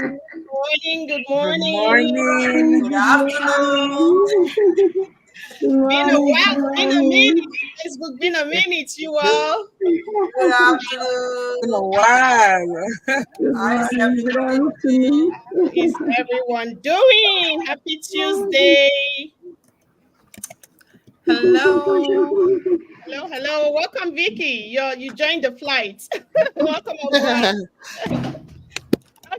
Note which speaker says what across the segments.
Speaker 1: Morning, good
Speaker 2: Good
Speaker 1: morning.
Speaker 2: morning.
Speaker 3: Good afternoon.
Speaker 2: Good
Speaker 1: Been a
Speaker 2: morning.
Speaker 1: while,
Speaker 2: Good
Speaker 1: been a minute.
Speaker 2: morning.
Speaker 1: Facebook, been a minute, you all.
Speaker 3: Good
Speaker 2: Been a
Speaker 3: afternoon.
Speaker 2: while. Good
Speaker 3: How is
Speaker 2: morning. Good
Speaker 3: everybody
Speaker 2: afternoon.
Speaker 3: doing?
Speaker 1: How is everyone doing? Happy Tuesday.
Speaker 3: Hello.
Speaker 1: Hello, hello. Welcome, Vicky. You joined the flight. Welcome aboard.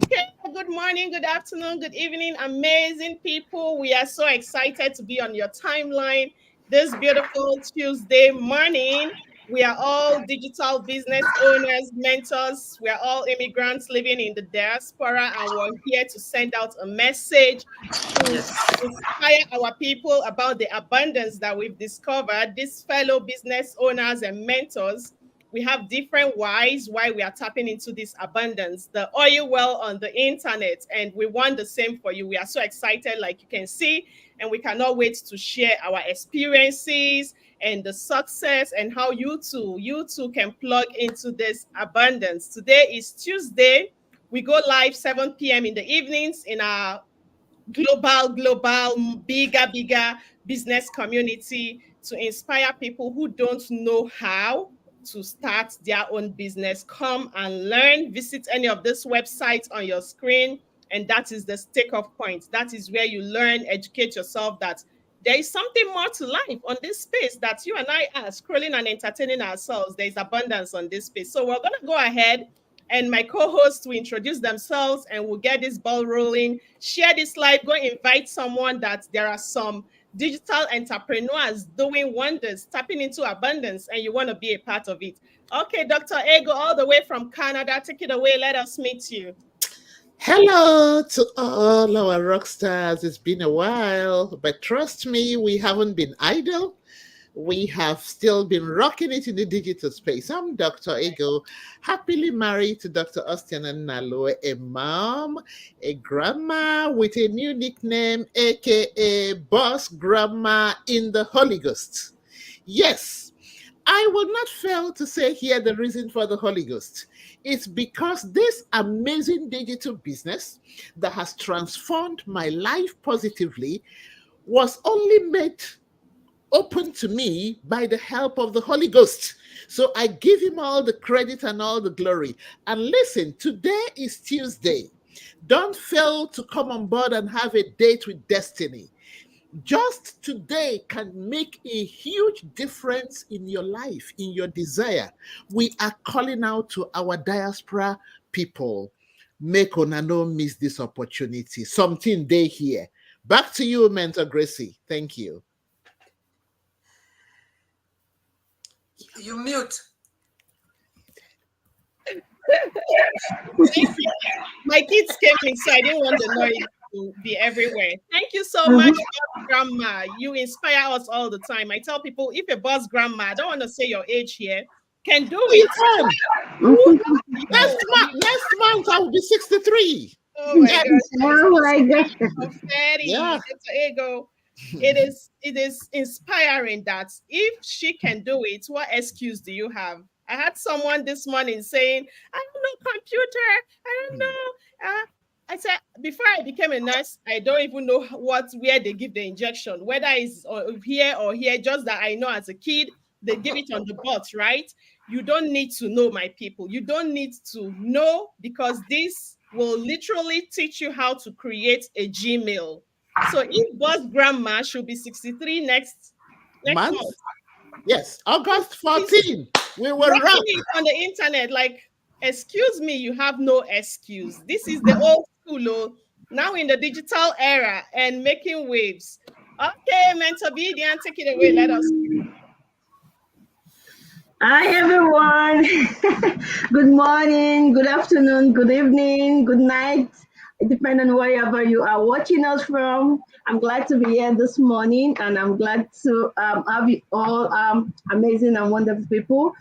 Speaker 1: Okay, good morning, good afternoon, good evening, amazing people. We are so excited to be on your timeline this beautiful Tuesday morning. We are all digital business owners, mentors. We are all immigrants living in the diaspora, and we're here to send out a message to
Speaker 3: Yes.
Speaker 1: inspire our people about the abundance that we've discovered. These fellow business owners and mentors, we have different whys why we are tapping into this abundance, the oil well on the internet, and we want the same for you. We are so excited, like you can see, and we cannot wait to share our experiences and the success and how you too can plug into this abundance. Today is Tuesday. We go live 7 p.m. in the evenings in our global, bigger business community to inspire people who don't know how to start their own business. Come and learn. Visit any of these websites on your screen, and that is the takeoff point. That is where you learn, educate yourself that there is something more to life on this space that you and I are scrolling and entertaining ourselves. There is abundance on this space. So we're going to go ahead and my co-hosts will introduce themselves and we'll get this ball rolling. Share this live, go invite someone that there are some digital entrepreneurs doing wonders, tapping into abundance, and you want to be a part of it. Okay, Dr. Ego, all the way from Canada, take it away. Let us meet you.
Speaker 4: Hello to all our rock stars. It's been a while, but trust me, we haven't been idle. We have still been rocking it in the digital space. I'm Dr. Ego, happily married to Dr. Austin and Nalo, a mom, a grandma with a new nickname, aka Boss Grandma in the Holy Ghost. Yes, I will not fail to say here the reason for the Holy Ghost. It's because this amazing digital business that has transformed my life positively was only made open to me by the help of the Holy Ghost. So I give him all the credit and all the glory. And listen, today is Tuesday. Don't fail to come on board and have a date with destiny. Just today can make a huge difference in your life, in your desire. We are calling out to our diaspora people. Make una no miss this opportunity. Something they here. Back to you, Mentor Gracie. Thank you.
Speaker 3: You mute.
Speaker 1: Thank you. My kids came in, so I didn't want the noise to be everywhere. Thank you so much, boss grandma. You inspire us all the time. I tell people if a boss grandma, I don't want to say your age here, can do
Speaker 4: Oh, you
Speaker 1: it.
Speaker 4: can.
Speaker 1: Who are you?
Speaker 4: Next month I will be 63.
Speaker 1: Oh my
Speaker 4: Yes.
Speaker 1: goodness.
Speaker 2: Oh my gosh.
Speaker 4: Yeah.
Speaker 1: Confetti, Dr. Ego. It is inspiring that if she can do it, what excuse do you have? I had someone this morning saying, I don't know computer, I don't know. I said before I became a nurse, I don't even know where they give the injection, whether it's here or here. Just that I know as a kid they give it on the butt, right? You don't need to know, my people. You don't need to know because this will literally teach you how to create a Gmail. So if boss grandma should be 63 next
Speaker 4: Month?
Speaker 1: month,
Speaker 4: Yes. August
Speaker 1: she's
Speaker 4: 14. We will
Speaker 1: rocking
Speaker 4: rock.
Speaker 1: it on the internet. Like, excuse me, you have no excuse. This is the old school, oh, now in the digital era and making waves. Okay, Mentor Bidian, take it away. Let us.
Speaker 2: Hi everyone. Good morning, good afternoon, good evening, good night. It depends on wherever you are watching us from. I'm glad to be here this morning, and I'm glad to have you all amazing and wonderful people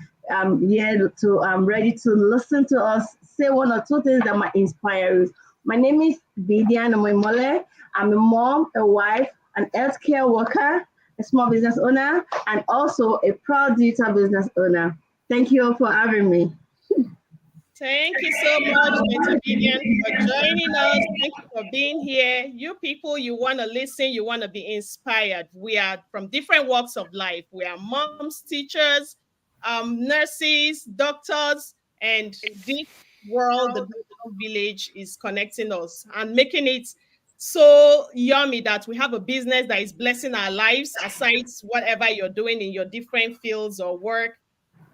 Speaker 2: here to ready to listen to us say one or two things that might inspire you. My name is Bidian Omoimole. I'm a mom, a wife, an healthcare worker, a small business owner, and also a proud digital business owner. Thank you all for having me.
Speaker 1: Thank you so much, Mr. Vivian, for joining us. Thank you for being here. You people, you want to listen, you want to be inspired. We are from different walks of life. We are moms, teachers, nurses, doctors, and this world, the digital village, is connecting us and making it so yummy that we have a business that is blessing our lives aside whatever you're doing in your different fields or work.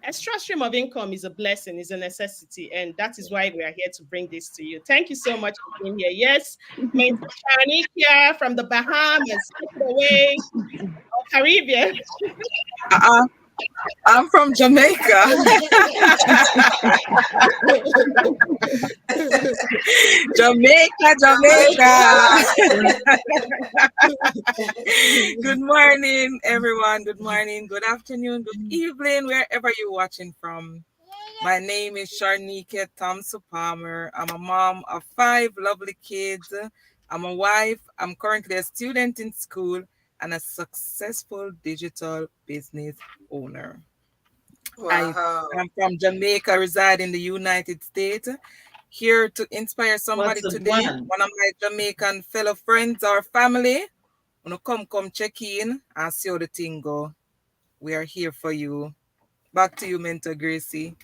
Speaker 1: Extra stream of income is a blessing, is a necessity, and that is why we are here to bring this to you. Thank you so much for being here. Yes, Mentor Shanikia from the Bahamas, take it away, or Caribbean.
Speaker 3: Uh-uh. I'm from Jamaica. Jamaica, Jamaica. Good morning, everyone. Good morning, good afternoon, good evening, wherever you're watching from. My name is Sharnika Thompson Palmer. I'm a mom of 5 lovely kids. I'm a wife. I'm currently a student in school and a successful digital business owner. I
Speaker 5: Wow.
Speaker 3: am from Jamaica, reside in the United States. Here to inspire somebody
Speaker 5: What's the
Speaker 3: today.
Speaker 5: one?
Speaker 3: One of my Jamaican fellow friends or family. Wanna come check in and see how the thing go. We are here for you. Back to you, Mentor Gracie.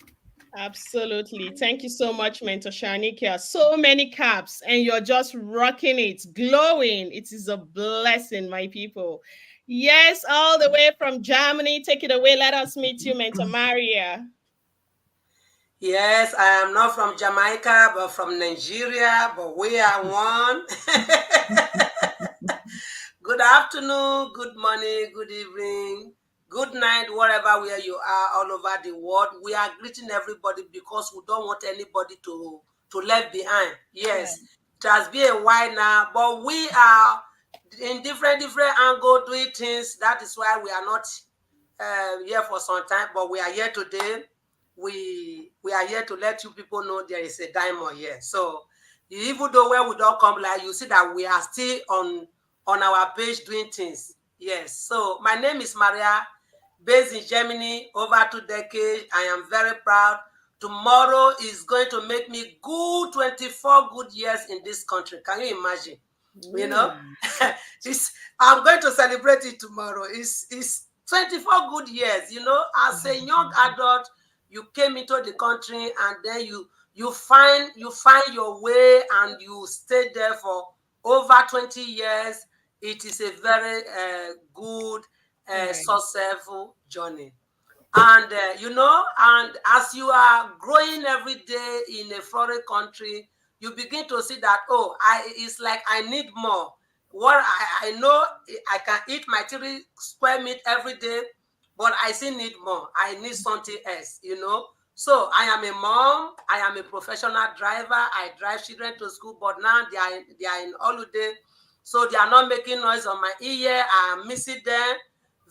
Speaker 1: Absolutely. Thank you so much, Mentor Shanikia. So many caps, and you're just rocking it, glowing. It is a blessing, my people. Yes, all the way from Germany. Take it away. Let us meet you, Mentor Maria.
Speaker 5: Yes, I am not from Jamaica, but from Nigeria, but we are one. Good afternoon, good morning, good evening, good night, wherever where you are, all over the world. We are greeting everybody because we don't want anybody to left behind. Yes, it has been a while now, but we are in different angle doing things. That is why we are not here for some time, but we are here today. We are here to let you people know there is a diamond here. So even though where we don't come, like you see that we are still on our page doing things. Yes. So my name is Maria, based in Germany over 2 decades. I am very proud. Tomorrow is going to make me good 24 good years in this country. Can you imagine? You know, I'm going to celebrate it tomorrow. It's 24 good years. You know, as a young adult, you came into the country and then you find your way and you stayed there for over 20 years. It is a very good, successful journey. And and as you are growing every day in a foreign country, you begin to see that, it's like I need more. What I know, I can eat my 3 square meat every day, but I still need more. I need something else. So I am a mom. I am a professional driver. I drive children to school, but now they are in holiday, so they are not making noise on my ear. I am missing them.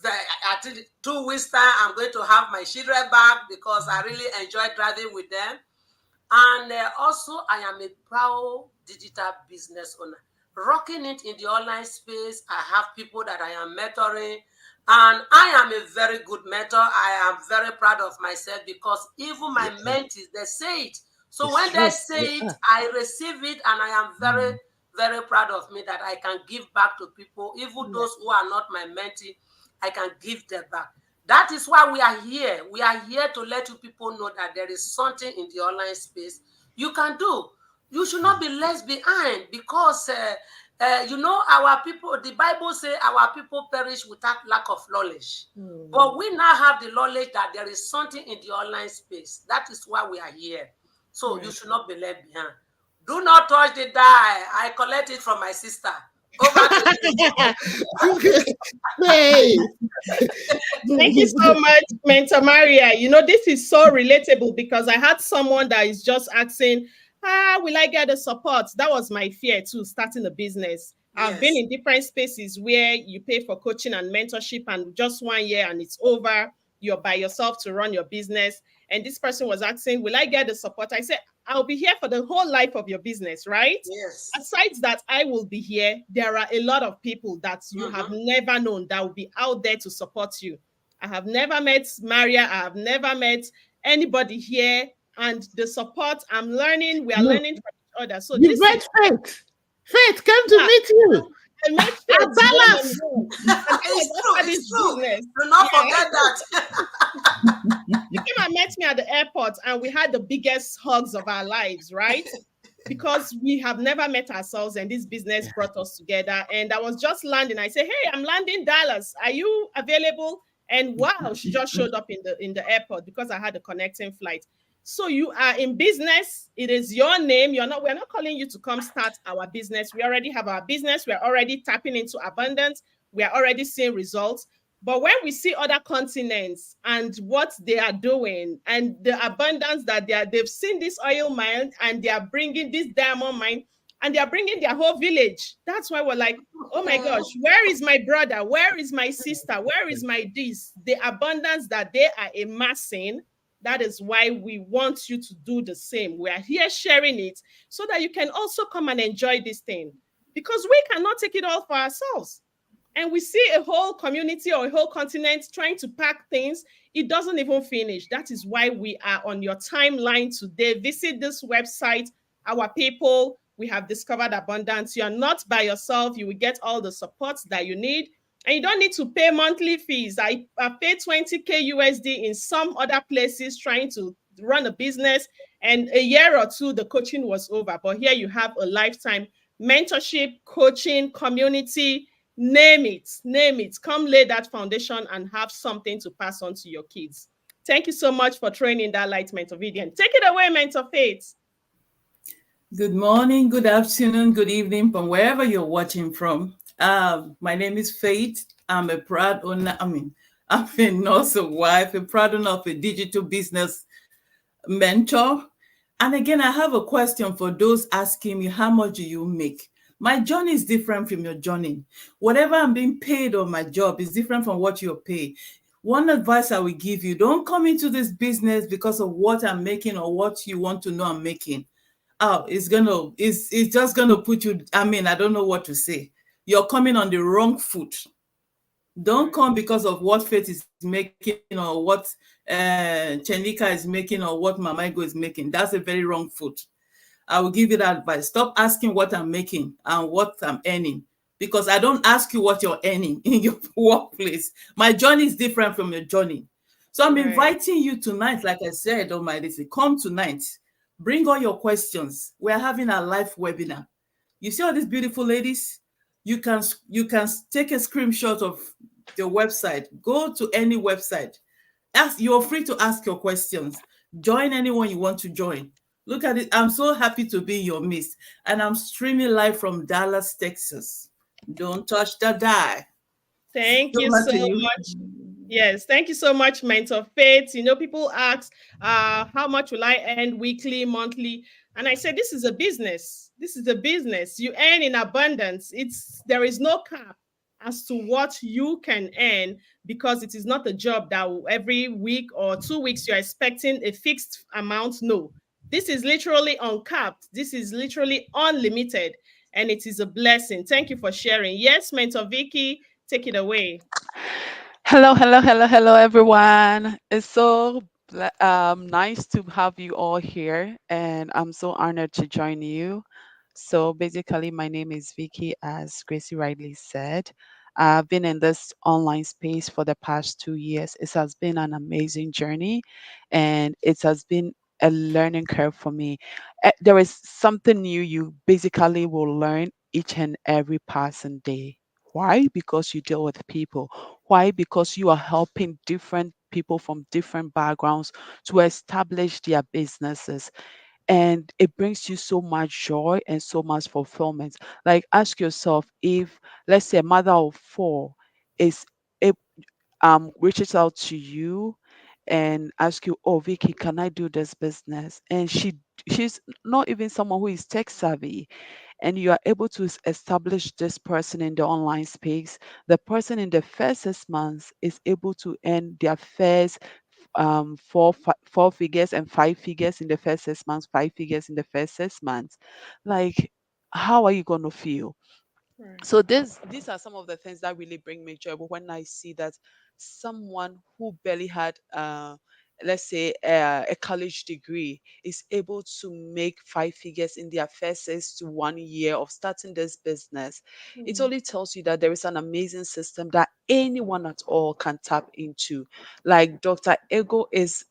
Speaker 5: I think 2 weeks time, I'm going to have my children back because I really enjoy driving with them. And also, I am a proud digital business owner, rocking it in the online space. I have people that I am mentoring, and I am a very good mentor. I am very proud of myself because even my mentees, they say it. So when they say it, I receive it, and I am very, very proud of me that I can give back to people, even those who are not my mentee. I can give them back. That is why we are here. We are here to let you people know that there is something in the online space you can do. You should not be left behind because, our people, the Bible says our people perish without lack of knowledge. But we now have the knowledge that there is something in the online space. That is why we are here. So you should not be left behind. Do not touch the die. I collect it from my sister. Over to you.
Speaker 4: Hey.
Speaker 1: Thank you so much, Mentor Maria. This is so relatable because I had someone that is just asking, will I get the support? That was my fear too, starting a business. I've been in different spaces where you pay for coaching and mentorship and just 1 year and it's over. You're by yourself to run your business. And this person was asking, will I get the support? I said, I'll be here for the whole life of your business, right?
Speaker 5: Yes.
Speaker 1: Aside that, I will be here. There are a lot of people that you have never known that will be out there to support you. I have never met Maria. I have never met anybody here and the support I'm learning, we are
Speaker 4: You,
Speaker 1: learning from each other. So
Speaker 4: you
Speaker 1: this is,
Speaker 4: met Faith. Faith came to
Speaker 1: yeah,
Speaker 4: meet you
Speaker 1: I met
Speaker 4: at
Speaker 1: Faith one on
Speaker 4: Dallas.
Speaker 1: one. And that was
Speaker 5: It's true.
Speaker 1: after
Speaker 5: It's
Speaker 1: this
Speaker 5: true.
Speaker 1: business.
Speaker 5: Do not
Speaker 1: Yeah.
Speaker 5: forget that.
Speaker 1: She came and met me at the airport, and we had the biggest hugs of our lives, right? Because we have never met ourselves, and this business brought us together. And I was just landing. I said, "Hey, I'm landing Dallas. Are you available?" And wow, she just showed up in the airport because I had a connecting flight. So you are in business. It is your name. We're not calling you to come start our business. We already have our business. We're already tapping into abundance. We are already seeing results. But when we see other continents and what they are doing and the abundance that they've seen this oil mine and they are bringing this diamond mine and they are bringing their whole village. That's why we're like, oh my gosh, where is my brother? Where is my sister? Where is my this? The abundance that they are amassing. That is why we want you to do the same. We are here sharing it so that you can also come and enjoy this thing because we cannot take it all for ourselves and we see a whole community or a whole continent trying to pack things, it doesn't even finish. That is why we are on your timeline today. Visit this website, our people. We have discovered abundance. You are not by yourself. You will get all the support that you need. And you don't need to pay monthly fees. I paid 20K USD in some other places trying to run a business. And a year or two, the coaching was over. But here you have a lifetime mentorship, coaching, community, name it. Come lay that foundation and have something to pass on to your kids. Thank you so much for training that light, Mentor Vivian. Take it away, Mentor Faith.
Speaker 6: Good morning, good afternoon, good evening from wherever you're watching from. My name is Faith. I'm a proud owner. I'm a nurse, a wife, a proud owner of a digital business mentor. And again, I have a question for those asking me, how much do you make? My journey is different from your journey. Whatever I'm being paid on my job is different from what you're paid. One advice I will give you, don't come into this business because of what I'm making or what you want to know I'm making. It's just gonna put you, I don't know what to say. You're coming on the wrong foot. Don't come because of what Faith is making or what Chenika is making or what Mama Ego is making. That's a very wrong foot. I will give you that advice. Stop asking what I'm making and what I'm earning, because I don't ask you what you're earning in your workplace. My journey is different from your journey. So I'm inviting you tonight, like I said on my list, come tonight. Bring all your questions. We're having a live webinar. You see all these beautiful ladies? You can take a screenshot of the website. Go to any website. You're free to ask your questions. Join anyone you want to join. Look at it. I'm so happy to be in your midst. And I'm streaming live from Dallas, Texas. Don't touch the dial.
Speaker 1: Thank you so much. Yes, thank you so much, Mentor Faith. People ask, how much will I earn weekly, monthly? And I said, this is a business. This is a business. You earn in abundance. There is no cap as to what you can earn because it is not a job that every week or 2 weeks you're expecting a fixed amount. No, this is literally uncapped. This is literally unlimited, and it is a blessing. Thank you for sharing. Yes, Mentor Vicky, take it away.
Speaker 7: Hello, everyone. It's so nice to have you all here, and I'm so honored to join you. So, basically, my name is Vicky, as Gracie rightly said. I've been in this online space for the past 2 years. It has been an amazing journey, and it has been a learning curve for me. There is something new you basically will learn each and every passing day. Why? Because you deal with people. Why? Because you are helping different people from different backgrounds to establish their businesses. And it brings you so much joy and so much fulfillment. Like, ask yourself, if, let's say, a mother of four is a, reaches out to you and ask you, oh, Vicky, can I do this business? And she's not even someone who is tech savvy, and you are able to establish this person in the online space. The person in the first 6 months is able to earn their first four figures and 5 figures in the first 6 months, 5 figures in the first 6 months. Like, how are you going to feel?
Speaker 1: Right.
Speaker 7: So these are some of the things that really bring me joy. But when I see that someone who barely had let's say a college degree, is able to make 5 figures in their first 6 to 1 year of starting this business, it
Speaker 1: Hmm.
Speaker 7: only tells you that there is an amazing system that anyone at all can tap into. Like Dr. Ego is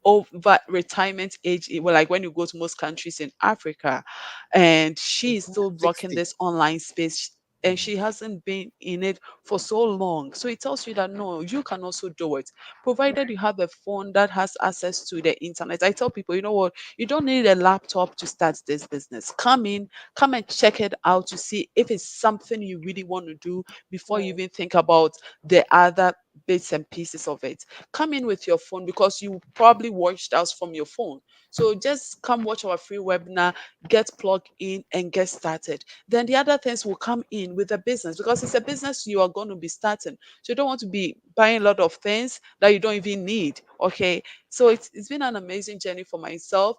Speaker 7: over retirement age, well, like when you go to most countries in Africa, and she is still rocking
Speaker 4: 60.
Speaker 7: this online space, and she hasn't been in it for so long. So it tells you that no, you can also do it, provided you have a phone that has access to the internet. I tell people, you know what, you don't need a laptop to start this business. Come in, come and check it out to see if it's something you really want to do before you
Speaker 1: Hmm.
Speaker 7: even think about the other bits and pieces of it. Come in with your phone because you probably watched us from your phone. So just come watch our free webinar, get plugged in and get started. Then the other things will come in with the business, because it's a business you are going to be starting. So you don't want to be buying a lot of things that you don't even need. Okay. So it's been an amazing journey for myself.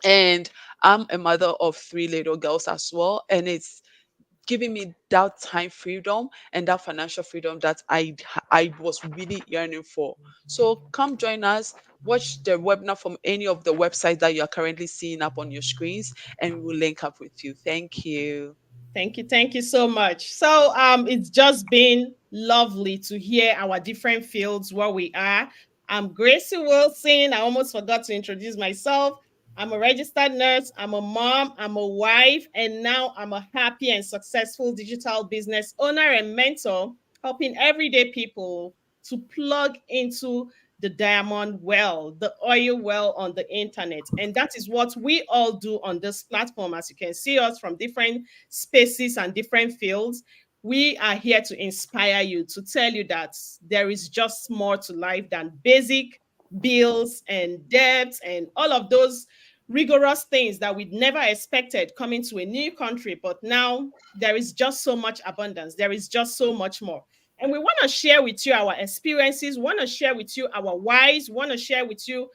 Speaker 7: And I'm a mother of three little girls as well. And it's giving me that time freedom and that financial freedom that I was really yearning for. So come join us. Watch the webinar from any of the websites that you are currently seeing up on your screens, and we will link up with you. Thank you.
Speaker 1: Thank you so much. So it's just been lovely to hear our different fields where we are. I'm Gracie Wilson. I almost forgot to introduce myself. I'm a registered nurse, I'm a mom, I'm a wife, and now I'm a happy and successful digital business owner and mentor, helping everyday people to plug into the diamond well, the oil well on the internet. And that is what we all do on this platform. As you can see us from different spaces and different fields, we are here to inspire you, to tell you that there is just more to life than basic bills and debts and all of those rigorous things that we'd never expected coming to a new country. But now there is just so much abundance. There is just so much more. And we want to share with you our experiences, want to share with you our whys, want to share with you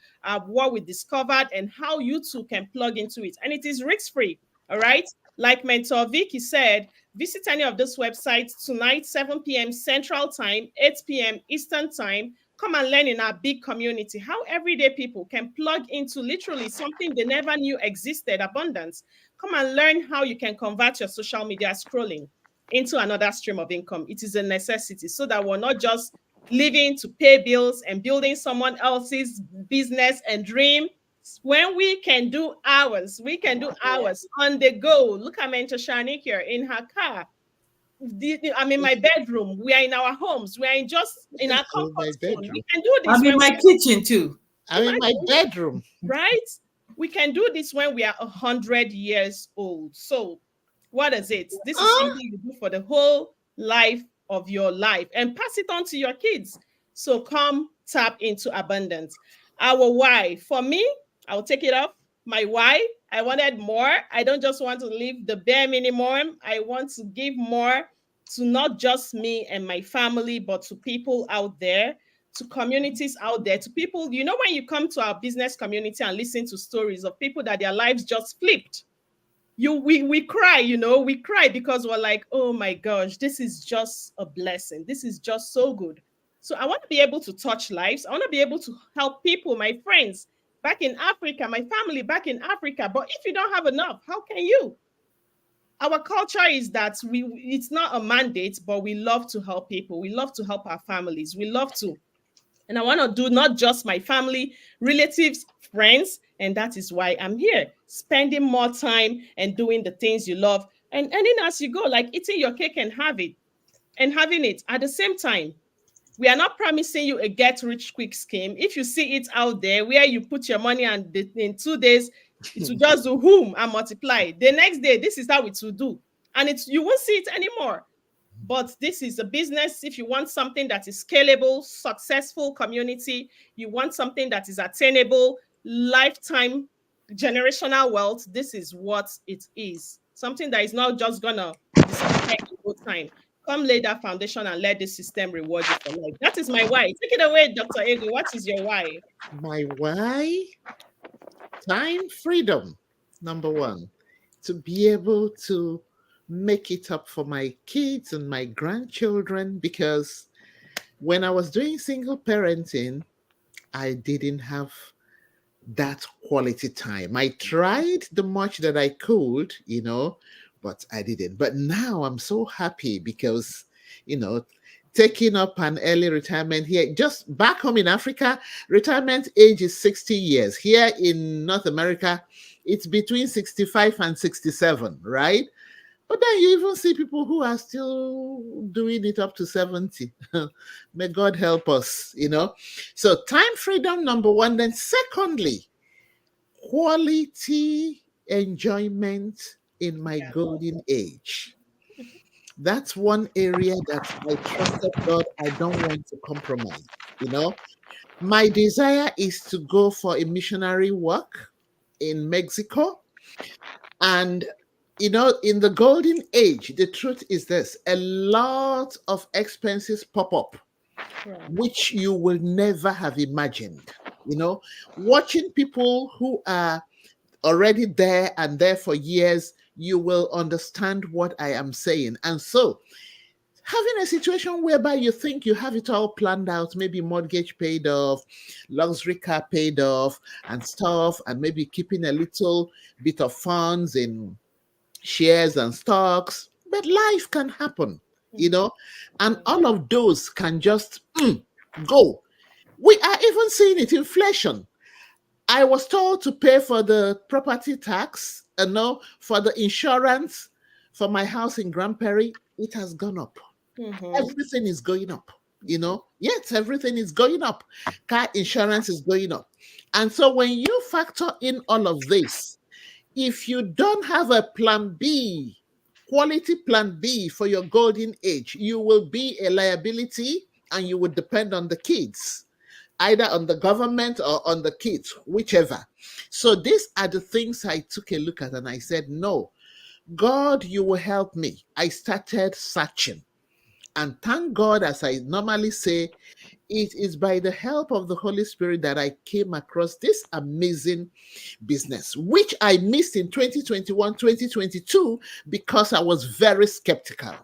Speaker 1: what we discovered and how you too can plug into it. And it is risk free. All right. Like Mentor Vicky said, visit any of those websites tonight, 7 p.m. Central Time, 8 p.m. Eastern Time. Come and learn in our big community how everyday people can plug into literally something they never knew existed, abundance. Come and learn how you can convert your social media scrolling into another stream of income. It is a necessity so that we're not just living to pay bills and building someone else's business and dream. When we can do ours, we can do ours on the go. Look at Mentor Shanik here in her car. I'm in my bedroom. We are in our homes. We are in just in our
Speaker 4: In my
Speaker 1: comfort zone. We
Speaker 4: bedroom.
Speaker 1: can do this
Speaker 6: I'm in
Speaker 1: when
Speaker 6: my
Speaker 1: we
Speaker 6: kitchen too.
Speaker 4: I'm in my
Speaker 1: imagine,
Speaker 4: bedroom.
Speaker 1: right? We can do this when we are 100 years old. So, what is it? This is
Speaker 4: Ah,
Speaker 1: something you do for the whole life of your life and pass it on to your kids. So, come tap into abundance. Our why. For me, I'll take it off. My why. I wanted more. I don't just want to live the bare minimum. I want to give more to not just me and my family, but to people out there, to communities out there, to people. You know, when you come to our business community and listen to stories of people that their lives just flipped, we cry, we cry because we're like, oh my gosh, this is just a blessing. This is just so good. So I want to be able to touch lives. I want to be able to help people, my friends back in Africa, my family back in Africa. But if you don't have enough, how can you? Our culture is that it's not a mandate, but we love to help people. We love to help our families. We love to. And I want to do not just my family, relatives, friends. And that is why I'm here, spending more time and doing the things you love. And then as you go, like eating your cake and having it at the same time. We are not promising you a get rich quick scheme. If you see it out there where you put your money and in 2 days, it will just do whom and multiply. The next day, this is how it will do. And you won't see it anymore. But this is a business. If you want something that is scalable, successful community, you want something that is attainable, lifetime, generational wealth, this is what it is. Something that is not just gonna disappear in no time. Come lay that foundation and let the system reward you for life. That is my why. Take it away, Dr. Ego. What is your why?
Speaker 4: my why? Time freedom. Number one, to be able to make it up for my kids and my grandchildren, because when I was doing single parenting, I didn't have that quality time. I tried the much that I could, but I didn't. But now I'm so happy because, you know, taking up an early retirement here, just back home in Africa, retirement age is 60 years. Here in North America, it's between 65 and 67, right? But then you even see people who are still doing it up to 70. May God help us. So, time freedom, number one. Then, secondly, quality enjoyment in my
Speaker 1: Yeah.
Speaker 4: golden age. That's one area that I trusted God. I don't want to compromise. You know, my desire is to go for a missionary work in Mexico. And, in the golden age, the truth is this: a lot of expenses pop up,
Speaker 1: Right.
Speaker 4: which you will never have imagined. Watching people who are already there and there for years, you will understand what I am saying. And so, having a situation whereby you think you have it all planned out, maybe mortgage paid off, luxury car paid off, and stuff, and maybe keeping a little bit of funds in shares and stocks, but life can happen, and all of those can just go. We are even seeing it, inflation. I was told to pay for the property tax, for the insurance for my house in Grand Prairie. It has gone up.
Speaker 1: Mm-hmm.
Speaker 4: Everything is going up. Yes, everything is going up. Car insurance is going up. And so when you factor in all of this, if you don't have a plan B, quality plan B for your golden age, you will be a liability and you will depend on the kids, either on the government or on the kids, whichever. So these are the things I took a look at and I said, no, God, you will help me. I started searching. And thank God, as I normally say, it is by the help of the Holy Spirit that I came across this amazing business, which I missed in 2021, 2022, because I was very skeptical.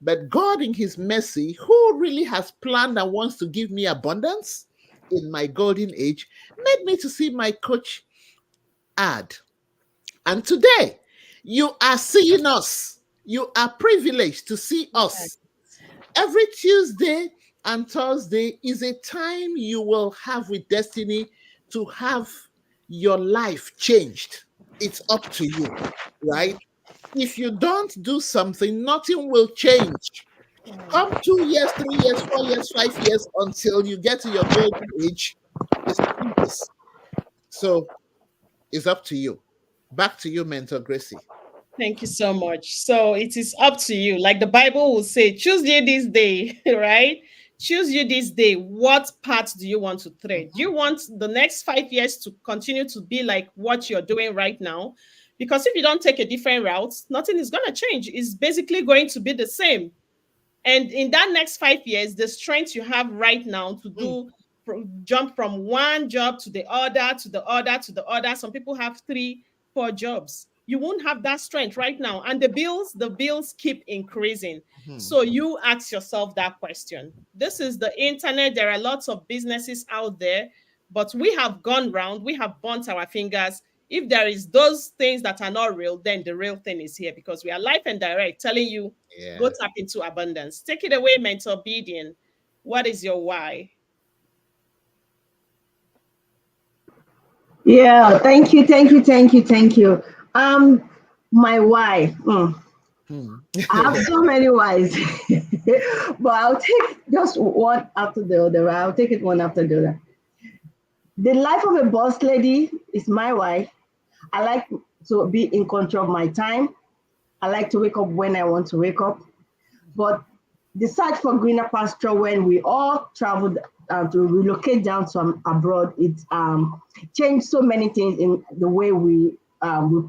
Speaker 4: But God, in His mercy, who really has planned and wants to give me abundance in my golden age, made me to see my coach ad. And today, you are seeing us. You are privileged to see
Speaker 1: Yes.
Speaker 4: us. Every Tuesday and Thursday is a time you will have with destiny to have your life changed. It's up to you, right? If you don't do something, nothing will change. Come 2 years, 3 years, 4 years, 5 years until you get to your golden age, it changes. So it's up to you. Back to you, Mentor Gracie.
Speaker 1: Thank you so much. So it is up to you. Like the Bible will say, choose ye this day, right? Choose you this day. What path do you want to tread? Do you want the next 5 years to continue to be like what you're doing right now? Because if you don't take a different route, nothing is going to change. It's basically going to be the same. And in that next 5 years, the strength you have right now to do jump from one job to the other, to the other, to the other. Some people have 3, 4 jobs. You won't have that strength right now. And the bills keep increasing.
Speaker 4: Mhm.
Speaker 1: So you ask yourself that question. This is the internet. There are lots of businesses out there, but we have gone round, we have burnt our fingers. If there is those things that are not real, then the real thing is here because we are live and direct telling you go
Speaker 4: Yes.
Speaker 1: tap into abundance. Take it away, Mentor Obedience. What is your why?
Speaker 2: Yeah, thank you, thank you, thank you, thank you. Um, my why.
Speaker 4: Hmm.
Speaker 2: I have so many whys, but I'll take just one after the other. Right? I'll take it one after the other. The life of a boss lady is my why. I like to be in control of my time. I like to wake up when I want to wake up. But the search for greener pasture when we all traveled to relocate down to abroad, it changed so many things in the way we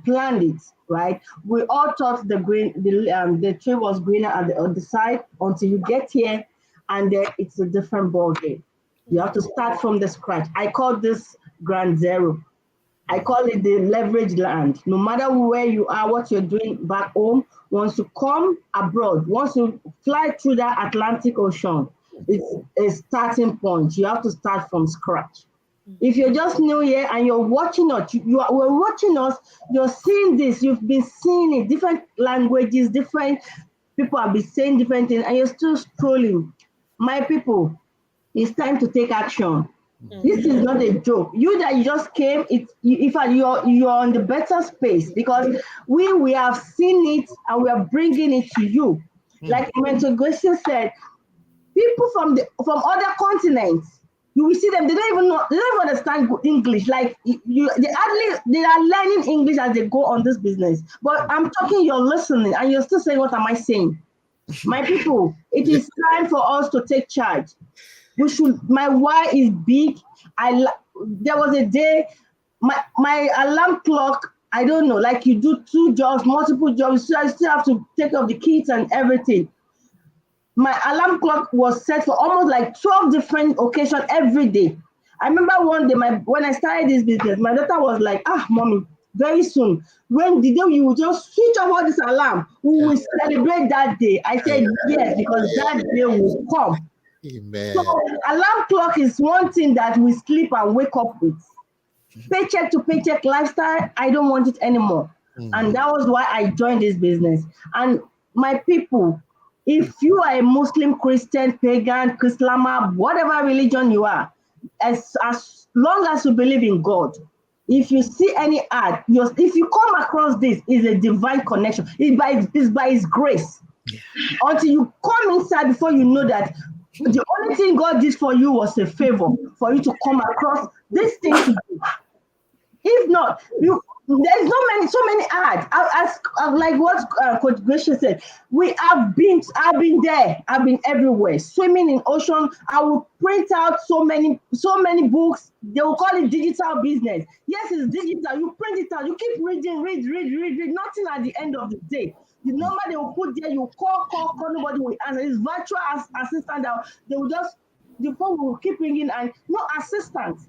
Speaker 2: planned it. Right? We all thought the tree was greener at the other side until you get here, and then it's a different ball game. You have to start from the scratch. I call this ground zero. I call it the leverage land. No matter where you are, what you're doing back home, once you come abroad, once you fly through that Atlantic Ocean, it's a starting point. You have to start from scratch. If you're just new here and you're watching us, we're watching us, you're seeing this, you've been seeing it, different languages, different people have been saying different things, and you're still scrolling. My people, it's time to take action. This is not a joke. You that you just came, in fact you're on the better space because we have seen it and we are bringing it to you. Like Mentor Gracie said, people from other continents, you will see them. They don't even understand English. Like they are learning English as they go on this business. But I'm talking, you're listening, and you're still saying, "What am I saying?" My people, it is time for us to take charge. We should. My why is big. There was a day, my alarm clock. I don't know. Like you do 2 jobs, multiple jobs. So I still have to take care of the kids and everything. My alarm clock was set for almost like 12 different occasions every day. I remember one day when I started this business, my daughter was like, mommy, very soon, when the day you will just switch off all this alarm, we will celebrate that day. I said, yes, because that day will come.
Speaker 4: Amen.
Speaker 2: So alarm clock is one thing that we sleep and wake up with. Paycheck to paycheck lifestyle, I don't want it anymore. And that was why I joined this business. And my people, if you are a Muslim, Christian, pagan, Islam, whatever religion you are, as long as you believe in God, if you see any ad, if you come across this, is a divine connection. It's by His grace. Until you come inside before you know that the only thing God did for you was a favor for you to come across this thing to do. If not, there's so many ads. Like what Coach Gracia said, I've been there. I've been everywhere, swimming in ocean. I will print out so many books. They will call it digital business. Yes, it's digital. You print it out. You keep reading, read. Nothing at the end of the day. The number they will put there, you call. Nobody will answer. It's virtual assistant. They will just, the phone will keep ringing and no assistant.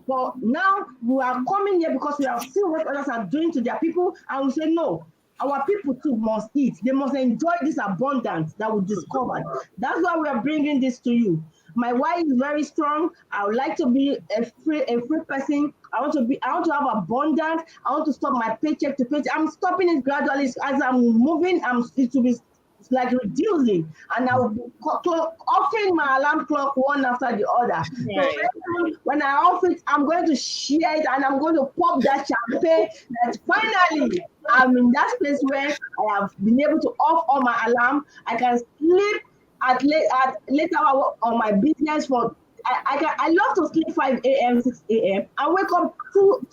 Speaker 2: But now we are coming here because we have seen what others are doing to their people, and we say, no, our people too must eat. They must enjoy this abundance that we discovered. That's why we are bringing this to you. My wife is very strong. I would like to be a free person. I want to have abundance. I want to stop my paycheck to paycheck. I'm stopping it gradually as I'm moving. It will be like reducing, and I will be offering my alarm clock one after the other.
Speaker 1: Right.
Speaker 2: So when I off it, I'm going to share it and I'm going to pop that champagne. That finally I'm in that place where I have been able to off all my alarm. I can sleep at late hour on my business for. I love to sleep 5 a.m., 6 a.m. I wake up 2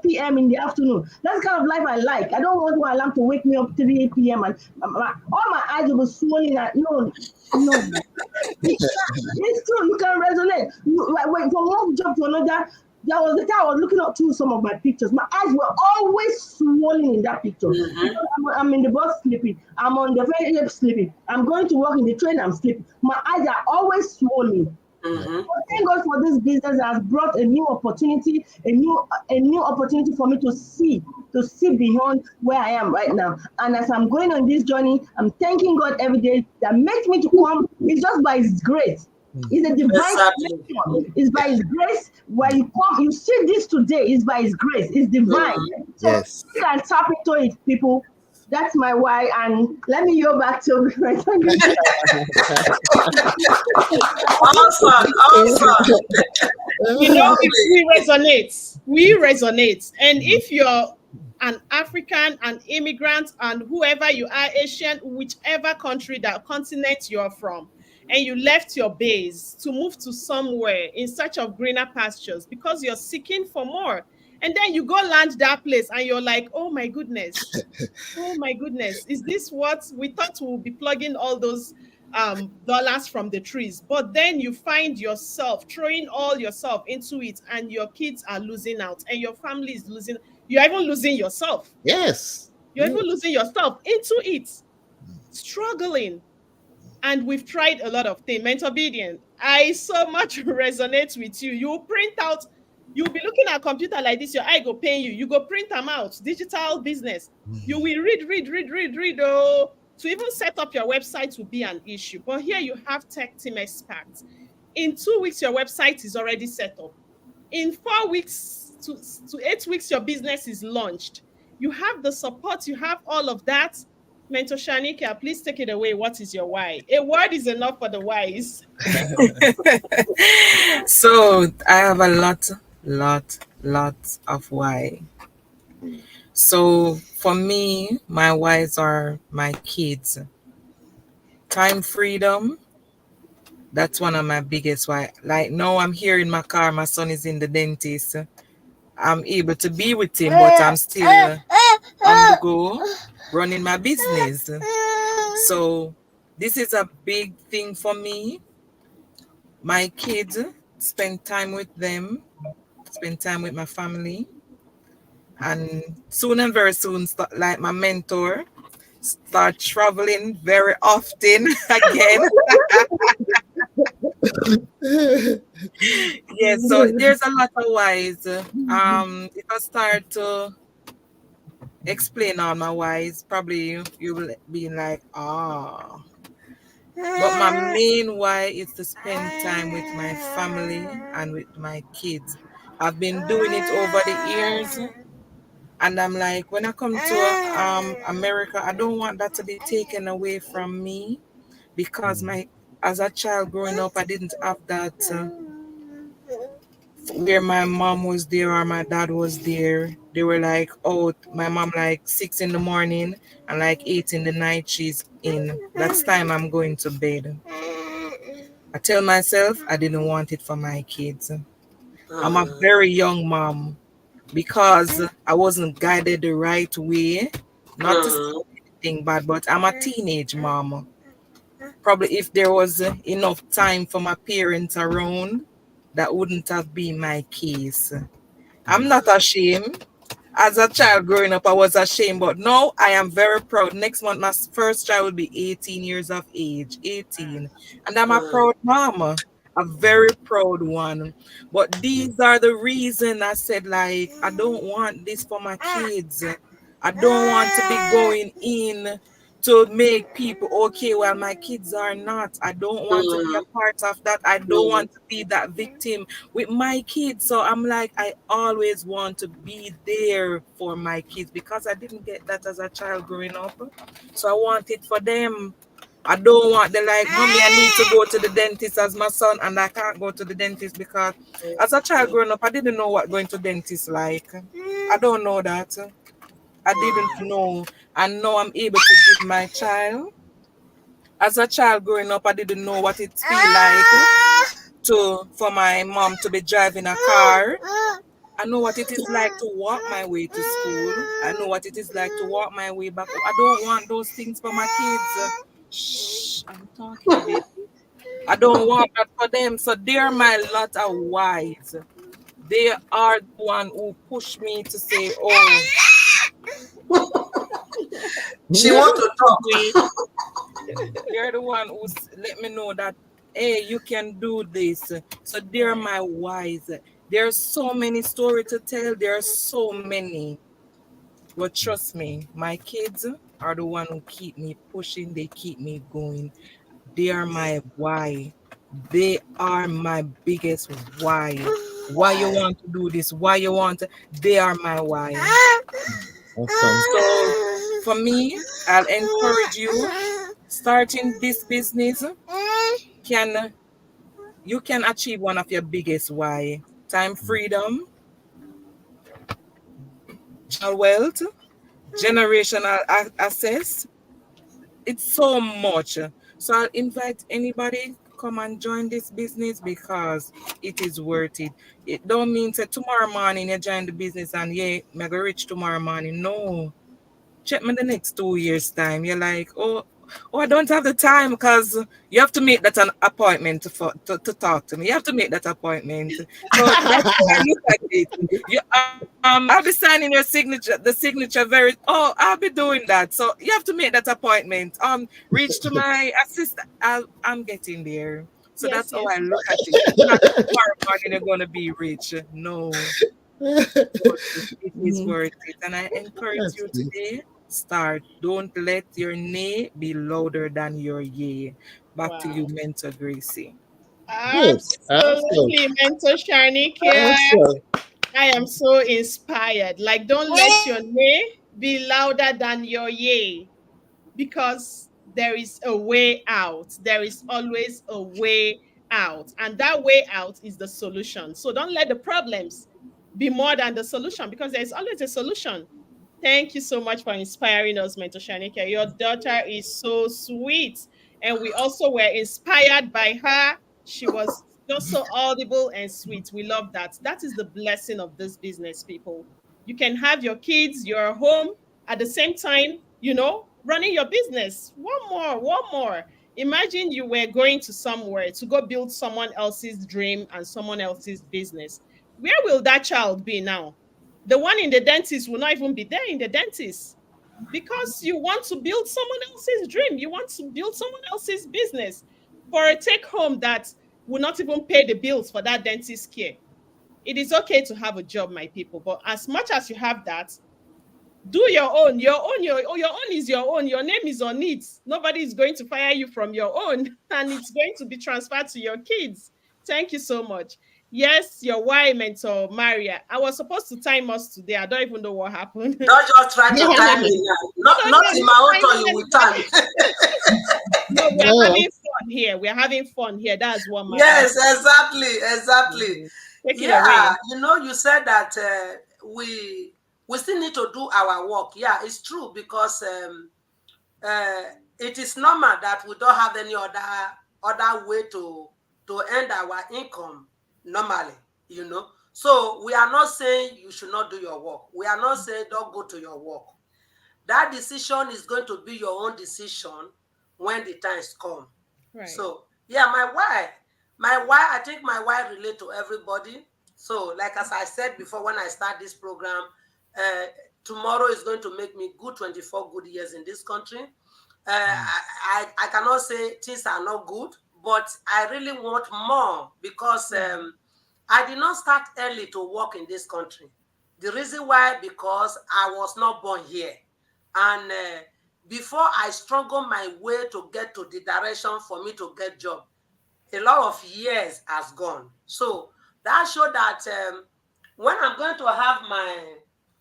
Speaker 2: p.m. in the afternoon. That's the kind of life I like. I don't want my alarm to wake me up 3 p.m. and all my eyes will be swollen. No. It's true. You can resonate. From one job to another, there was the time I was looking up through some of my pictures. My eyes were always swollen in that picture. I'm in the bus sleeping. I'm on the ferry sleeping. I'm going to work in the train. I'm sleeping. My eyes are always swollen. Thank God for this business that has brought a new opportunity, a new opportunity for me to see beyond where I am right now. And as I'm going on this journey, I'm thanking God every day that makes me to come. It's just by His grace. It's a divine connection. It's by His grace where you come. You see this today. It's by His grace. It's divine. So
Speaker 4: Yes.
Speaker 2: you can tap into it, people. That's my why, and let me go back to
Speaker 5: Awesome.
Speaker 1: You know, we resonate. And if you're an African, an immigrant, and whoever you are, Asian, whichever country, that continent you're from, and you left your base to move to somewhere in search of greener pastures because you're seeking for more, and then you go land that place and you're like, oh my goodness, is this what we thought we would be plugging all those dollars from the trees? But then you find yourself throwing all yourself into it, and your kids are losing out, and your family is losing. You're even losing yourself.
Speaker 4: Yes.
Speaker 1: You're even losing yourself into it, struggling. And we've tried a lot of things. Mentor Obedient, I so much resonate with you. You print out, you'll be looking at a computer like this, your eye go pain you. You go print them out, digital business. You will read. Oh, To even set up your website will be an issue. But here you have tech team experts. In 2 weeks, your website is already set up. In 4 weeks to 8 weeks, your business is launched. You have the support, you have all of that. Mentor Shanika, please take it away. What is your why? A word is enough for the wise.
Speaker 3: So I have a lot of why. So for me, my whys are my kids. Time freedom, that's one of my biggest why. Like now I'm here in my car, my son is in the dentist. I'm able to be with him, but I'm still on the go running my business. So this is a big thing for me. My kids, spend time with them, spend time with my family, and soon and very soon, like my mentor, start traveling very often again. Yeah, so there's a lot of whys. If I start to explain all my whys, probably you will be like, ah. But my main why is to spend time with my family and with my kids. I've been doing it over the years, and I'm like, when I come to America, I don't want that to be taken away from me, because as a child growing up, I didn't have that where my mom was there or my dad was there. They were like, oh, my mom like 6 in the morning and like 8 in the night she's in. That's time I'm going to bed. I tell myself I didn't want it for my kids. I'm a very young mom because I wasn't guided the right way. Not to say anything bad, but I'm a teenage mom. Probably if there was enough time for my parents around, that wouldn't have been my case. I'm not ashamed. As a child growing up, I was ashamed, but now I am very proud. Next month, my first child will be 18 years of age, 18. And I'm a proud mama, a very proud one. But these are the reason I said, like, I don't want this for my kids. I don't want to be going in to make people okay while my kids are not. I don't want to be a part of that. I don't want to be that victim with my kids. So I'm like, I always want to be there for my kids because I didn't get that as a child growing up. So I want it for them. I don't want the like, mommy, I need to go to the dentist as my son, and I can't go to the dentist because as a child growing up, I didn't know what going to dentist like. I don't know that. I didn't know. And now I'm able to give my child. As a child growing up, I didn't know what it feel like for my mom to be driving a car. I know what it is like to walk my way to school. I know what it is like to walk my way back. I don't want those things for my kids. Shh, I'm talking, baby. I don't want that for them. So they're my lot of whys. They are the one who push me to say, oh,
Speaker 5: she want to talk.
Speaker 3: They're the one who let me know that, hey, you can do this. So they're my whys. There's so many stories to tell. There are so many. But trust me, my kids are the one who keep me pushing. They keep me going. They are my why. They are my biggest why. Why you want to do this? Why you want to? They are my why.
Speaker 4: Awesome.
Speaker 3: So for me, I'll encourage you. Starting this business you can achieve one of your biggest why. Time freedom, generational wealth, generational access. It's so much. So I'll invite anybody come and join this business because it is worth it. It don't mean that tomorrow morning you join the business and yeah, I'm gonna reach tomorrow morning. No. Check me the next 2 years time. You're like, oh, I don't have the time because you have to make that an appointment to talk to me. You have to make that appointment. So that's how I look at it. I'll be signing your signature, the signature very, oh, I'll be doing that. So you have to make that appointment. Reach to my assistant. I'm getting there. So
Speaker 1: Yes,
Speaker 3: that's how
Speaker 1: yes.
Speaker 3: I look at it. It's not tomorrow morning you're going to be rich. No. It is worth it. And I encourage
Speaker 4: That's
Speaker 3: you
Speaker 4: good.
Speaker 3: today. start. Don't let your nay be louder than your yay. Back to you,
Speaker 1: Wow.
Speaker 3: Mentor Gracie.
Speaker 4: Good. Awesome.
Speaker 1: Absolutely, Mentor Sharnikia.
Speaker 4: Awesome.
Speaker 1: I am so inspired. Like, don't let your nay be louder than your yay, because there is a way out. There is always a way out. And that way out is the solution. So don't let the problems be more than the solution, because there's always a solution. Thank you so much for inspiring us, Mentor Shanika. Your daughter is so sweet. And we also were inspired by her. She was just so audible and sweet. We love that. That is the blessing of this business, people. You can have your kids, your home at the same time, running your business. One more, one more. Imagine you were going to somewhere to go build someone else's dream and someone else's business. Where will that child be now? The one in the dentist will not even be there in the dentist, because you want to build someone else's dream. You want to build someone else's business for a take home that will not even pay the bills for that dentist care. It is okay to have a job, my people, but as much as you have that, do your own. Your own is your own. Your name is on it. Nobody is going to fire you from your own, and it's going to be transferred to your kids. Thank you so much. Yes, your wife, Mentor Maria. I was supposed to time us today. I don't even know what happened. No,
Speaker 5: Don't just try to time me now. Not
Speaker 1: no,
Speaker 5: not
Speaker 1: no,
Speaker 5: in
Speaker 1: no
Speaker 5: my own turn, you will
Speaker 1: timing
Speaker 5: time.
Speaker 1: anybody. No, we are
Speaker 4: No.
Speaker 1: having fun here. We are having fun here. That's what matters.
Speaker 5: Yes, exactly.
Speaker 1: Mhm. Take it
Speaker 5: Yeah,
Speaker 1: away.
Speaker 5: you said that we still need to do our work. Yeah, it's true, because uh, it is normal that we don't have any other way to earn our income normally. So we are not saying you should not do your work. We are not saying don't go to your work. That decision is going to be your own decision when the times come.
Speaker 1: Right.
Speaker 5: So yeah, my wife, I think my wife relate to everybody. So like as I said before, when I start this program, uh, tomorrow is going to make me good 24 good years in this country. I cannot say things are not good, but I really want more, because I did not start early to work in this country. The reason why, because I was not born here. And before I struggle my way to get to the direction for me to get job, a lot of years has gone. So that show that when I'm going to have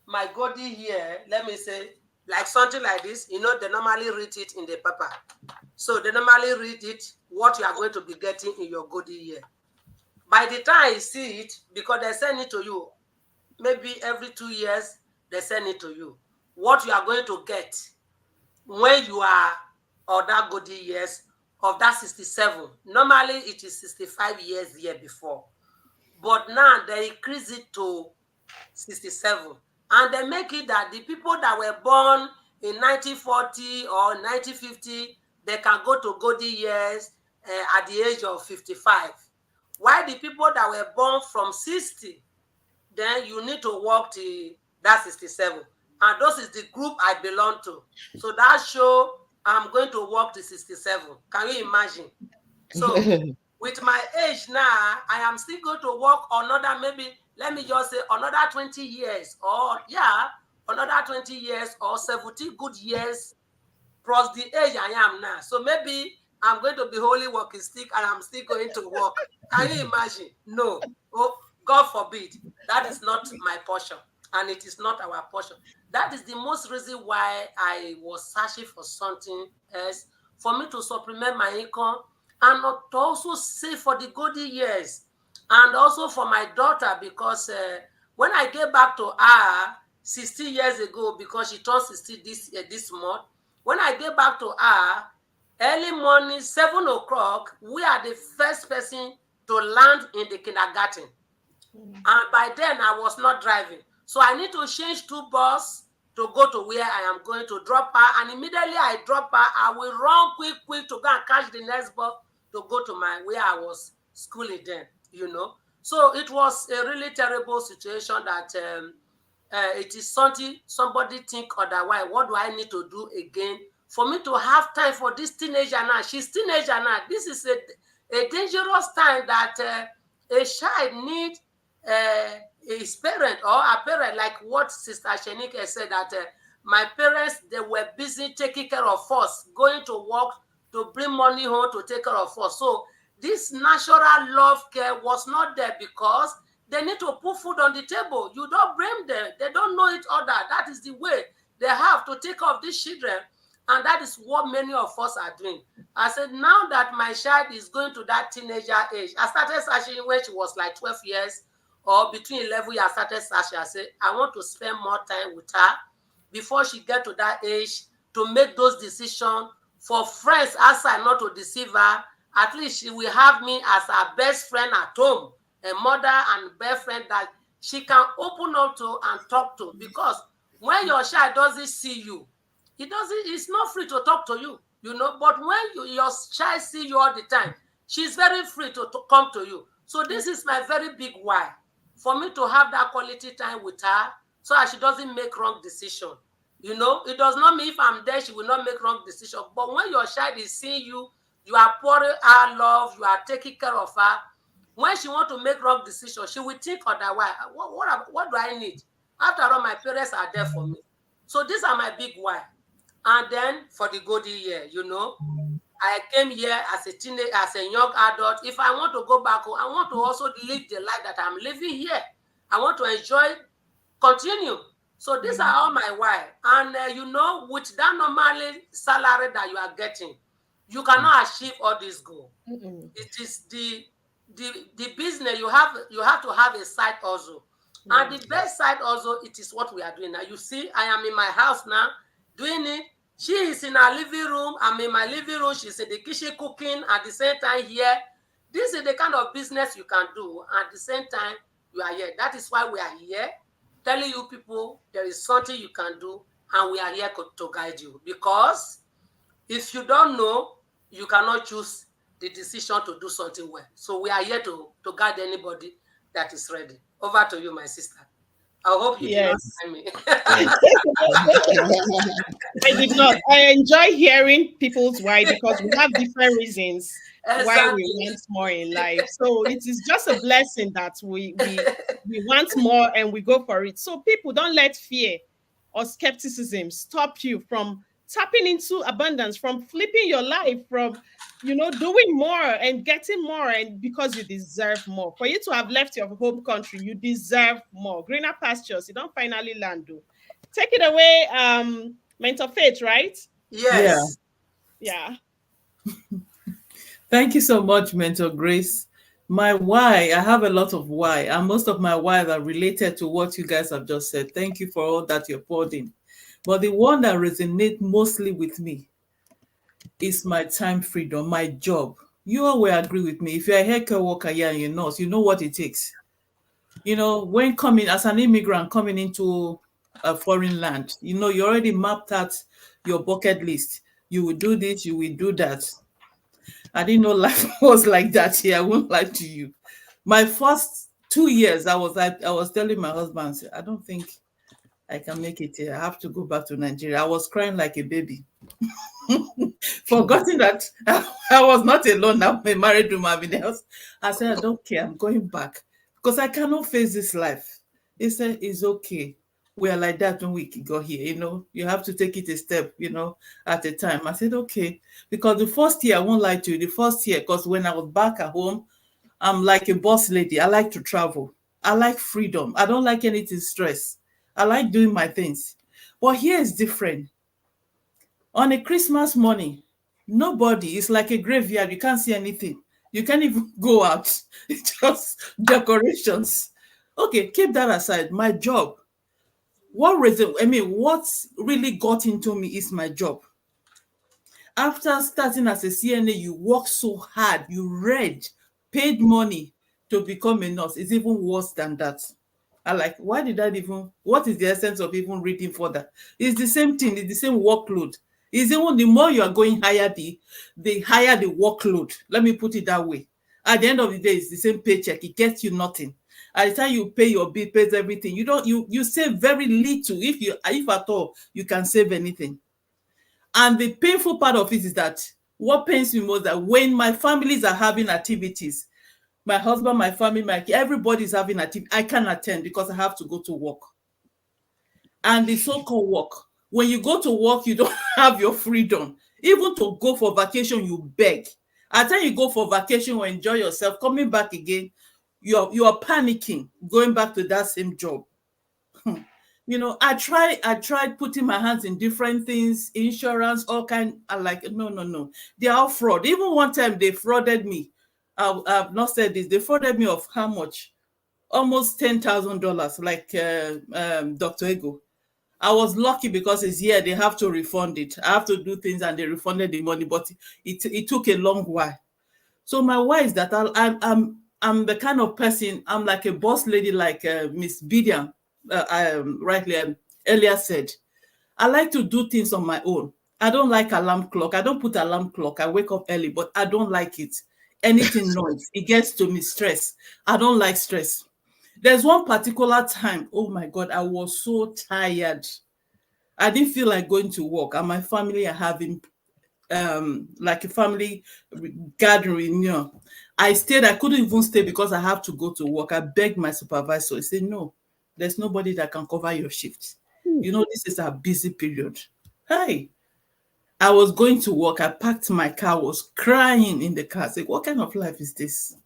Speaker 5: my goodie here, let me say, like something like this, they normally read it in the paper. So they normally read it, what you are going to be getting in your goodie here. By the time I see it, because they send it to you, maybe every 2 years, they send it to you. What you are going to get when you are of that goodie years of that 67. Normally, it is 65 years year before. But now they increase it to 67. And they make it that the people that were born in 1940 or 1950, they can go to goodie years at the age of 55. While the people that were born from 60, then you need to work till that 67. And those is the group I belong to. So that show I'm going to work till 67. Can you imagine? So with my age now, I am still going to work another, maybe, let me just say another 20 years, or another 20 years or 70 good years plus the age I am now. So maybe I'm going to be holy walking stick and I'm still going to work. Can you imagine? No. Oh, God forbid. That is not my portion. And it is not our portion. That is the most reason why I was searching for something else, for me to supplement my income, and not to also save for the good years, and also for my daughter, because when I get back to her 60 years ago, because she turned 60 this month, when I get back to her, early morning, 7 o'clock, we are the first person to land in the kindergarten. And by then, I was not driving. So I need to change 2 buses to go to where I am going to drop her. And immediately I drop her, I will run quick to go and catch the next bus to go to where I was schooling then. So it was a really terrible situation that it is something somebody think otherwise. What do I need to do again for me to have time for this teenager now? She's teenager now. This is a dangerous time that a child need his parent or a parent, like what Sister Shenike said, that my parents, they were busy taking care of us, going to work to bring money home to take care of us. So this natural love care was not there because they need to put food on the table. You don't blame them. They don't know it other. That is the way they have to take care of these children. And that is what many of us are doing. I said, now that my child is going to that teenager age, I started searching when she was like 12 years or between 11 years, I started searching. I said, I want to spend more time with her before she get to that age to make those decisions for friends outside not to deceive her. At least she will have me as her best friend at home, a mother and best friend that she can open up to and talk to. Because when your child doesn't see you, it's not free to talk to you, you know. But when your child see you all the time, she's very free to come to you. So this is my very big why, for me to have that quality time with her so that she doesn't make wrong decision. You know, it does not mean if I'm there, she will not make wrong decision. But when your child is seeing you, you are pouring her love, you are taking care of her. When she want to make wrong decision, she will think otherwise. What do I need? After all, my parents are there for me. So these are my big why. And then for the golden year, you know, I came here as a teenager, as a young adult. If I want to go back home, I want to also live the life that I'm living here. I want to enjoy, continue. So these are all my why. And you know, with that normal salary that you are getting, you cannot achieve all this goal. It is the business you have to have a side also. And the best side also, it is what we are doing now. You see, I am in my house now doing it. She is in her living room. I'm in my living room. She's in the kitchen cooking at the same time here. This is the kind of business you can do. At the same time, you are here. That is why we are here, telling you people there is something you can do, and we are here to guide you. Because if you don't know, you cannot choose the decision to do something well. So we are here to guide anybody that is ready. Over to you, my sister. I hope you did not find me.
Speaker 1: I did not. I enjoy hearing people's why, because we have different reasons why we want more in life. So it is just a blessing that we want more and we go for it. So people, don't let fear or skepticism stop you from tapping into abundance, from flipping your life, from, you know, doing more and getting more, and because you deserve more. For you to have left your home country, you deserve more. Greener pastures, you don't finally land. Take it away, Mentor Faith, right?
Speaker 5: Yes.
Speaker 1: Yeah.
Speaker 6: Thank you so much, Mentor Grace. My why, I have a lot of why, and most of my why are related to what you guys have just said. Thank you for all that you're poured in. But the one that resonates mostly with me is my time freedom, my job. You all will agree with me. If you're a healthcare worker here and you're not, you know what it takes. You know, when coming as an immigrant coming into a foreign land, you know, you already mapped out your bucket list. You will do this, you will do that. I didn't know life was like that here. I won't lie to you. My first 2 years, I was telling my husband, I don't think I can make it here. I have to go back to Nigeria. I was crying like a baby. Forgetting that I was not alone. I'm a married woman in the house. I said, I don't care. I'm going back because I cannot face this life. He said, it's okay. We are like that when we got here. You know, you have to take it a step, you know, at a time. I said, okay. Because the first year, I won't lie to you, the first year, because when I was back at home, I'm like a boss lady. I like to travel. I like freedom. I don't like anything stress. I like doing my things. But here is different. On a Christmas morning, nobody, it's like a graveyard. You can't see anything. You can't even go out. It's just decorations. Okay, keep that aside. My job. What really got into me is my job. After starting as a CNA, you work so hard. You read, paid money to become a nurse. It's even worse than that. I like, what is the essence of even reading further? It's the same thing. It's the same workload. It's even the more you are going higher, the higher the workload. Let me put it that way. At the end of the day, it's the same paycheck. It gets you nothing. At the time you pay your bill, pays everything. You save very little. If at all you can save anything. And the painful part of it is that what pains me most that when my families are having activities, my husband, my family, everybody's having activity, I can't attend because I have to go to work. And the so-called work, When you go to work, you don't have your freedom. Even to go for vacation, you beg. At the time you go for vacation or enjoy yourself, coming back again, you're panicking, going back to that same job. You know, I tried putting my hands in different things, insurance, all kind. I like, no, no, no. They are all fraud. Even one time they frauded me. I've not said this. They frauded me of how much? Almost $10,000, like Dr. Ego. I was lucky because it's here. They have to refund it. I have to do things and they refunded the money, but it took a long while. So my why is that I'm the kind of person, I'm like a boss lady, like Miss Bidian rightly earlier said. I like to do things on my own. I don't like alarm clock. I don't put alarm clock. I wake up early, but I don't like it. Anything noise, it gets to me stress. I don't like stress. There's one particular time, oh my God, I was so tired. I didn't feel like going to work, and my family are having like a family gathering. I stayed. I couldn't even stay because I have to go to work. I begged my supervisor. He said, no, there's nobody that can cover your shift. This is a busy period. Hey, I was going to work. I packed my car, was crying in the car. I said, what kind of life is this?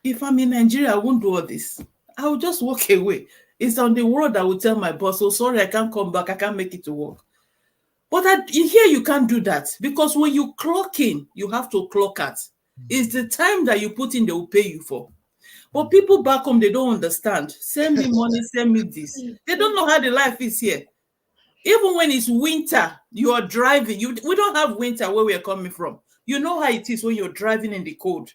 Speaker 6: If I'm in Nigeria, I won't do all this. I will just walk away. It's on the road I will tell my boss, oh, sorry, I can't come back. I can't make it to work. But here you can't do that, because when you clock in, you have to clock out. It's the time that you put in, they will pay you for. But people back home, they don't understand. Send me money, send me this. They don't know how the life is here. Even when it's winter, you are driving. We don't have winter where we are coming from. You know how it is when you're driving in the cold.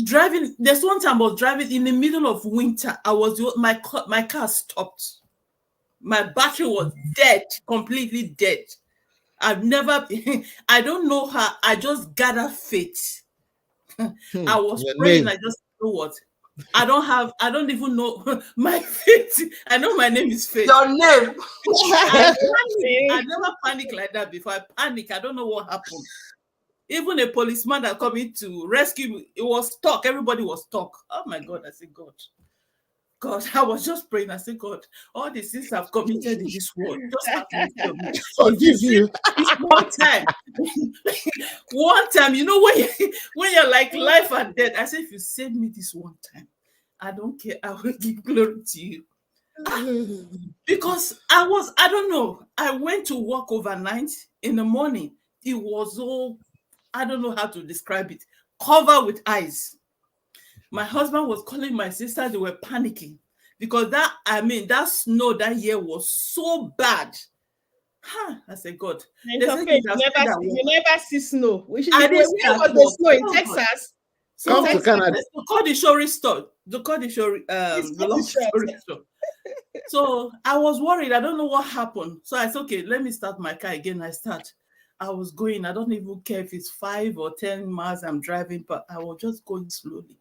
Speaker 6: Driving. There's one time I was driving in the middle of winter. My car stopped. My battery was dead, completely dead. I don't know how. I just gathered faith. I was praying. I just know what. I don't even know my faith. I know my name is Faith.
Speaker 5: Your name.
Speaker 6: I never panic like that before. I panic. I don't know what happened. Even a policeman that coming to rescue me, it was stuck. Everybody was stuck. Oh my God. I said, God, I was just praying. I said, God, all the sins I've committed in this world, just have mercy on me.
Speaker 4: Forgive you.
Speaker 6: It's one time. One time, when you're like life and death. I said, if you save me this one time, I don't care. I will give glory to you. Because I don't know. I went to work overnight. In the morning, it was all, I don't know how to describe it, covered with ice. My husband was calling my sister. They were panicking because that snow that year was so bad. I said, God.
Speaker 1: You never see snow. Where was the snow in Texas?
Speaker 6: So come to Canada. Call the showroom store. The luxury store. So I was worried. I don't know what happened. So I said, okay, let me start my car again. I start. I was going. I don't even care if it's 5 or 10 miles I'm driving, but I was just going slowly.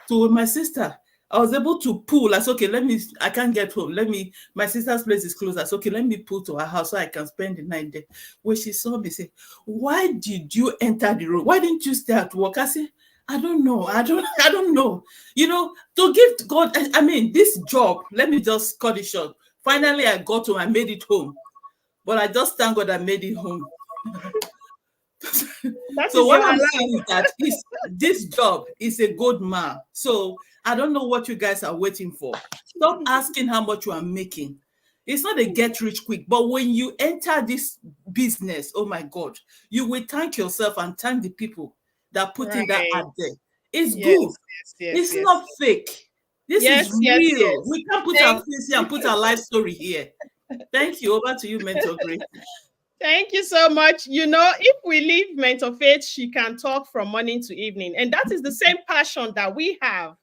Speaker 6: So with my sister, I was able to pull. I said, okay, I can't get home. My sister's place is close. I said, okay, let me pull to her house so I can spend the night there. When she saw me, say, why did you enter the room? Why didn't you stay at work? I said, I don't know. I don't know. To give God, this job, let me just cut it short. Finally, I got home. I made it home. But I just thank God I made it home. So what I'm saying is that this job is a good man. So I don't know what you guys are waiting for. Stop asking how much you are making. It's not a get rich quick, but when you enter this business, oh my God, you will thank yourself and thank the people that put in that out there. It's good. It's not fake. This is real. We can't put our face here and put our life story here. Thank you. Over to you, Mentor Grace.
Speaker 1: Thank you so much. If we leave Mentor Faith, she can talk from morning to evening. And that is the same passion that we have.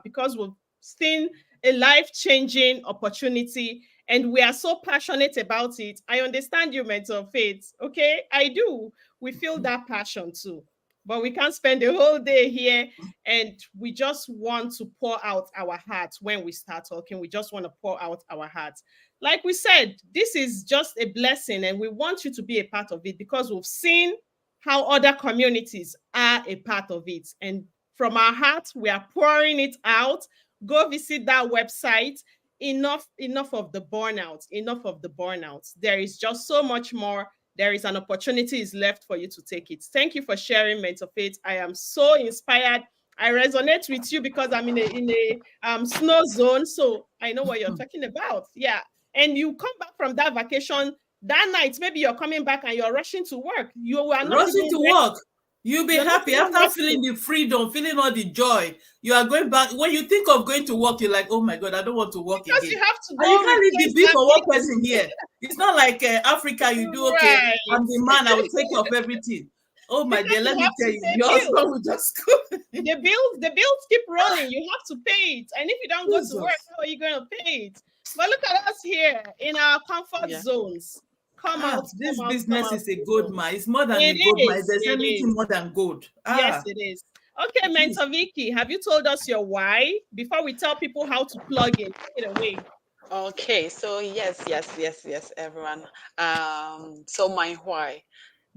Speaker 1: Because we've seen a life-changing opportunity and we are so passionate about it. I understand you, Mentor Faith. Okay, I do. We feel that passion too. But we can't spend the whole day here, and we just want to pour out our hearts when we start talking. We just want to pour out our hearts. Like we said, this is just a blessing, and we want you to be a part of it because we've seen how other communities are a part of it. And from our hearts, we are pouring it out. Go visit that website. Enough of the burnout. Enough of the burnout. There is just so much more. There is an opportunity is left for you to take it. Thank you for sharing, Mentor Faith. I am so inspired. I resonate with you because I'm in a snow zone, so I know what you're talking about. Yeah, and you come back from that vacation that night. Maybe you're coming back and you're rushing to work. You are not
Speaker 6: Rushing
Speaker 1: even
Speaker 6: to
Speaker 1: ready.
Speaker 6: work. You'll be
Speaker 1: You're not
Speaker 6: happy
Speaker 1: even
Speaker 6: after
Speaker 1: ready.
Speaker 6: feeling the freedom, feeling all the joy. You are going back. When you think of going to work, you're like, oh my God, I don't want to work
Speaker 1: Because
Speaker 6: again.
Speaker 1: you have to
Speaker 6: And you
Speaker 1: go
Speaker 6: can't leave the
Speaker 1: replace
Speaker 6: beef
Speaker 1: that
Speaker 6: for one
Speaker 1: bill.
Speaker 6: person here. It's not like Africa, you do, okay,
Speaker 1: Right.
Speaker 6: I'm the man, I will take care of everything. Oh my
Speaker 1: Because
Speaker 6: dear,
Speaker 1: you
Speaker 6: let me
Speaker 1: have
Speaker 6: tell
Speaker 1: to
Speaker 6: you,
Speaker 1: pay
Speaker 6: your husband
Speaker 1: bills.
Speaker 6: will just go.
Speaker 1: The bills keep rolling. You have to pay it. And if you don't go to work,
Speaker 6: Jesus.
Speaker 1: how are you going to pay it? But look at us here in our comfort
Speaker 7: Yeah.
Speaker 1: zones. Come out,
Speaker 6: This
Speaker 1: come out, come
Speaker 6: business
Speaker 1: out
Speaker 6: is a
Speaker 1: to the
Speaker 6: gold
Speaker 1: zone.
Speaker 6: mine. It's more than
Speaker 1: It
Speaker 6: a gold mine. If
Speaker 1: is.
Speaker 6: there's
Speaker 1: It
Speaker 6: anything
Speaker 1: is.
Speaker 6: more than gold.
Speaker 1: Yes, it is. Okay,
Speaker 6: It is.
Speaker 1: Mentor Vicky, have you told us your why before we tell people how to plug in? Take it away.
Speaker 7: Okay, so yes, everyone. So my why.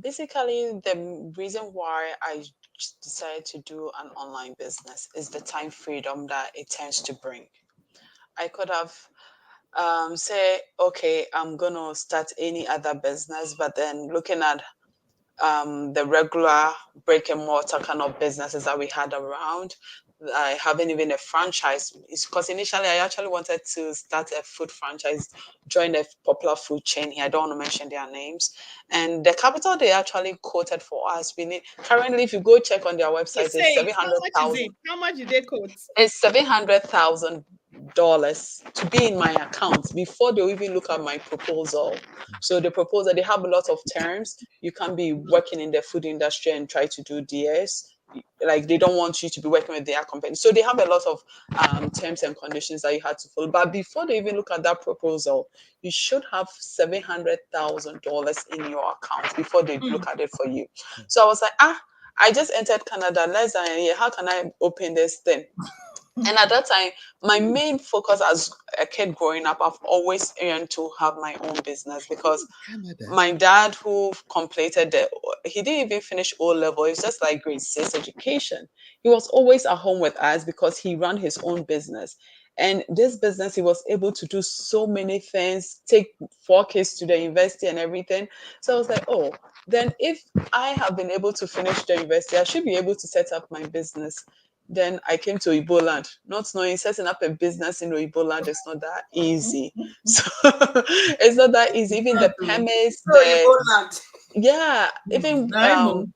Speaker 7: Basically, the reason why decided to do an online business is the time freedom that it tends to bring. I could have say, okay, I'm gonna start any other business, but then looking at the regular brick and mortar kind of businesses that we had around. I haven't even a franchise. It's because initially I actually wanted to start a food franchise, join a popular food chain here. I don't want to mention their names. And the capital they actually quoted for us, we need currently, if you go check on their
Speaker 1: Okay,
Speaker 7: website,
Speaker 1: say
Speaker 7: it's
Speaker 1: it.
Speaker 7: seven
Speaker 1: How
Speaker 7: hundred
Speaker 1: much is
Speaker 7: thousand.
Speaker 1: it? How much did they quote?
Speaker 7: It's $700,000 to be in my account before they even look at my proposal. So the proposal, they have a lot of terms. You can't be working in the food industry and try to do DS. Like they don't want you to be working with their company. So they have a lot of terms and conditions that you had to follow. But before they even look at that proposal, you should have $700,000 in your account before they
Speaker 1: Mm.
Speaker 7: look at it for you. So I was like, I just entered Canada less than a year. How can I open this thing? And at that time, my main focus as a kid growing up, I've always yearned to have my own business because
Speaker 4: Canada.
Speaker 7: my dad, who completed he didn't even finish O level. It's just like grade six education. He was always at home with us because he ran his own business. And this business, he was able to do so many things, take 4 kids to the university and everything. So I was like, oh, then if I have been able to finish the university, I should be able to set up my business. Then I came to Igbo land, not knowing setting up a business in Igbo land is not that easy. So it's not that easy. Even the permits,
Speaker 5: So you go land.
Speaker 7: yeah, even
Speaker 6: I know.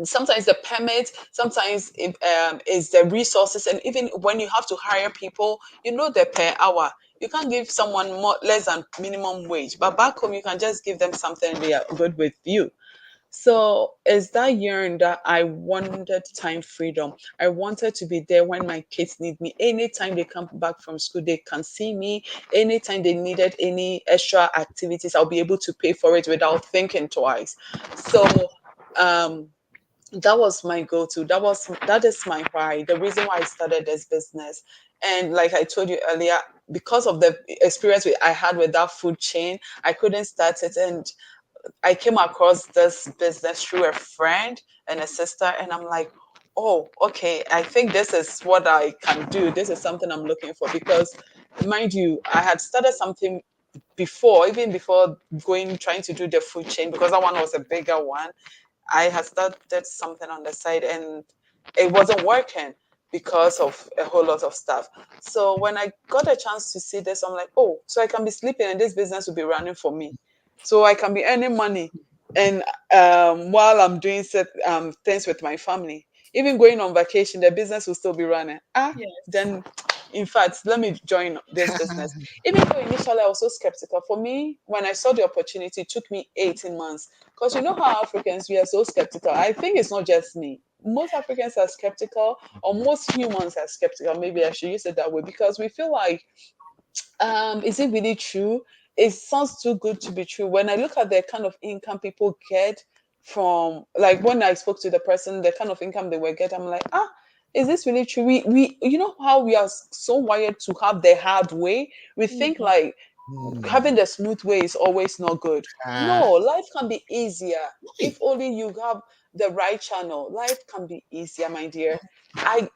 Speaker 7: sometimes the permit, sometimes is the resources, and even when you have to hire people, the per hour. You can't give someone more less than minimum wage, but back home you can just give them something they are good with you. So it's that yearn that I wanted time freedom. I wanted to be there when my kids need me. Anytime they come back from school, they can see me. Anytime they needed any extra activities, I'll be able to pay for it without thinking twice. So um that was my go-to. That is my why. The reason why I started this business. And like I told you earlier, because of the experience I had with that food chain, I couldn't start it. And I came across this business through a friend and a sister, and I'm like, oh, okay, I think this is what I can do. This is something I'm looking for because, mind you, I had started something before, even before trying to do the food chain, because that one was a bigger one. I had started something on the side and it wasn't working because of a whole lot of stuff. So when I got a chance to see this, I'm like, oh, so I can be sleeping and this business will be running for me. So I can be earning money. And while I'm doing things with my family, even going on vacation, the business will still be running.
Speaker 1: Yes.
Speaker 7: Then in fact, let me join this business. Even though initially I was so skeptical, for me, when I saw the opportunity, it took me 18 months. Because you know how Africans, we are so skeptical. I think it's not just me. Most Africans are skeptical, or most humans are skeptical. Maybe I should use it that way because we feel like, is it really true? It sounds too good to be true. When I look at the kind of income people get from, like when I spoke to the person, the kind of income they were getting, I'm like, is this really true? We you know how we are so wired to have the hard way. We think
Speaker 1: Mhm.
Speaker 7: like having
Speaker 4: Hmm.
Speaker 7: the smooth way is always not good.
Speaker 4: Ah,
Speaker 7: No, life can be easier if
Speaker 4: hey.
Speaker 7: only you have the right channel. Life can be easier, my dear. I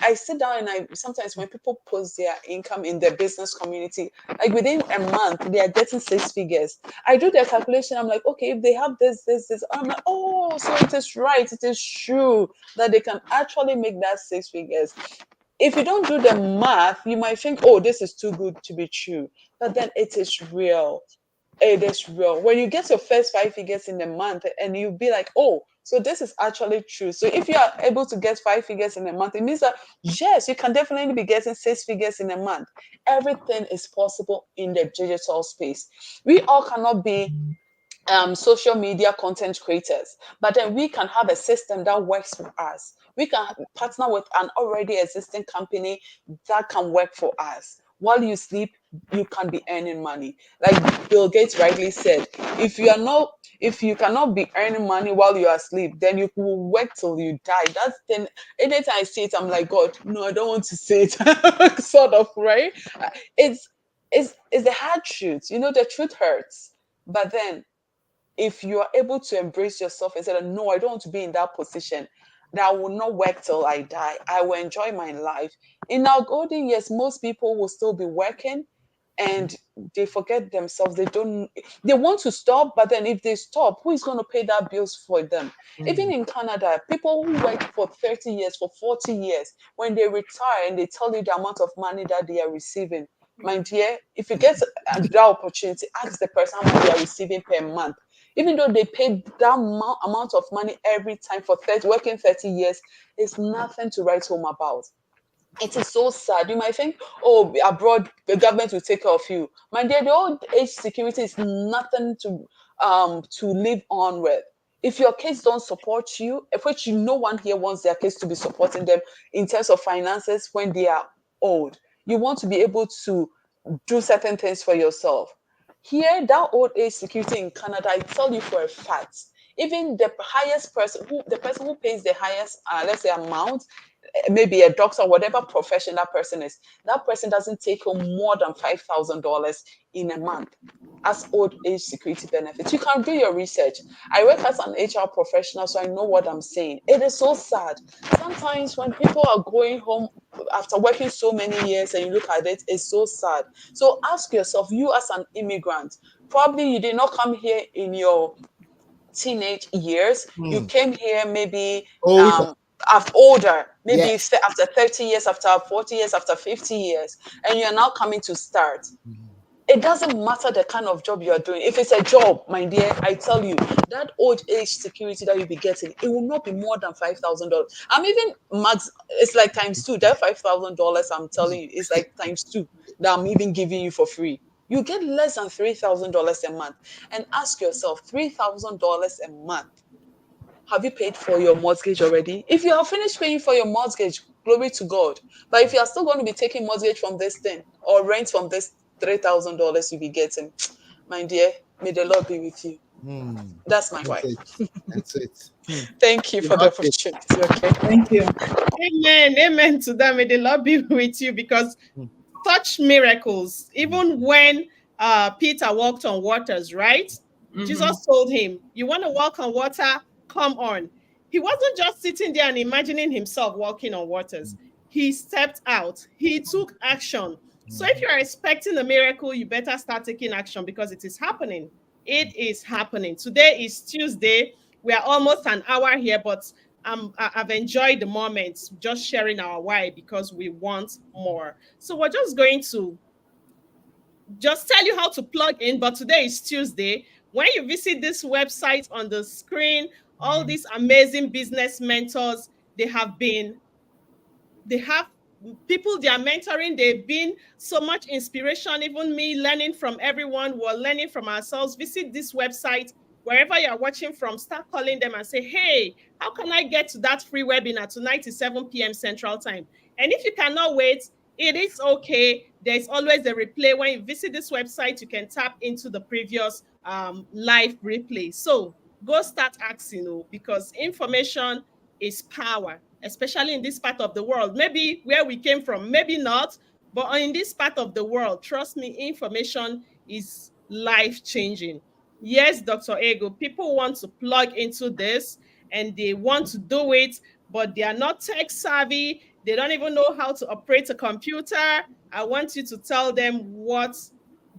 Speaker 7: I sit down and I sometimes when people post their income in their business community, like within a month, they are getting six figures. I do the calculation. I'm like, okay, if they have this, I'm like, oh, so it is right, it is true that they can actually make that six figures. If you don't do the math, you might think, oh, this is too good to be true. But then it is real. It is real. When you get your first five figures in a month and you be like, oh, so this is actually true. So if you are able to get five figures in a month, it means that yes, you can definitely be getting six figures in a month. Everything is possible in the digital space. We all cannot be social media content creators, but then we can have a system that works for us. We can partner with an already existing company that can work for us. While you sleep, you can be earning money. Like Bill Gates rightly said, if you cannot be earning money while you are asleep, then you will work till you die. That's then anytime I see it, I'm like, God, no, I don't want to say it. Sort of, right? It's it's the hard truth. You know, the truth hurts. But then if you are able to embrace yourself and say, no, I don't want to be in that position, that I will not work till I die. I will enjoy my life. In our golden years, most people will still be working and they forget themselves. They want to stop, but then if they stop, who is going to pay that bills for them? Even in Canada, people who work for 30 years, for 40 years, when they retire and they tell you the amount of money that they are receiving, my dear, if you get that opportunity, ask the person how much they are receiving per month. Even though they pay that amount of money every time for 30, working 30 years, it's nothing to write home about. It is so sad. You might think, oh, abroad, the government will take care of you. My dear, the old age security is nothing to live on with. If your kids don't support you, which no one here wants their kids to be supporting them in terms of finances when they are old, you want to be able to do certain things for yourself. Here, that old age security in Canada, I tell you for a fact, even the person who pays the highest, let's say, amount, maybe a doctor, whatever profession that person is, that person doesn't take home more than $5,000 in a month as old age security benefits. You can do your research. I work as an HR professional, so I know what I'm saying. It is so sad. Sometimes when people are going home after working so many years and you look at it, it's so sad. So ask yourself, you as an immigrant, probably you did not come here in your teenage years. You came here maybe
Speaker 4: Older.
Speaker 7: after older, maybe
Speaker 4: Yes.
Speaker 7: after 30 years, after 40 years, after 50 years, and you're now coming to start. It doesn't matter the kind of job you're doing. If it's a job, my dear, I tell you, that old age security that you'll be getting, it will not be more than $5,000. I'm even max, it's like times two. That $5,000, I'm telling you, it's like times two that I'm even giving you for free. You get less than $3,000 a month. And ask yourself, $3,000 a month, have you paid for your mortgage already? If you have finished paying for your mortgage, glory to God. But if you are still going to be taking mortgage from this thing or rent from this $3,000 you'll be getting, my dear, may the Lord be with you. That's my
Speaker 4: That's
Speaker 7: wife.
Speaker 4: it. That's it.
Speaker 7: Thank you
Speaker 4: You
Speaker 7: for the
Speaker 4: got it.
Speaker 7: opportunity. Okay.
Speaker 6: Thank you.
Speaker 1: Amen. Amen to that. May the Lord be with you because such miracles, even when Peter walked on waters, right? Jesus told him, you want to walk on water? Come on. He wasn't just sitting there and imagining himself walking on waters. He stepped out. He took action. So if you're expecting a miracle, you better start taking action because it is happening. It is happening. Today is Tuesday. We are almost an hour here, but I've enjoyed the moment just sharing our why because we want more. So we're just going to just tell you how to plug in, but today is Tuesday. When you visit this website on the screen, all these amazing business mentors, they have people they are mentoring. They've been so much inspiration, even me learning from everyone. We're learning from ourselves. Visit this website wherever you're watching from. Start calling them and say, hey, how can I get to that free webinar tonight is 7 p.m. Central Time? And if you cannot wait, it is okay. There's always a replay. When you visit this website, you can tap into the previous live replay. So go start asking, because information is power, especially in this part of the world. Maybe where we came from, maybe not, but in this part of the world, trust me, information is life-changing. Yes, Dr. Ego, people want to plug into this and they want to do it, but they are not tech savvy. They don't even know how to operate a computer. I want you to tell them what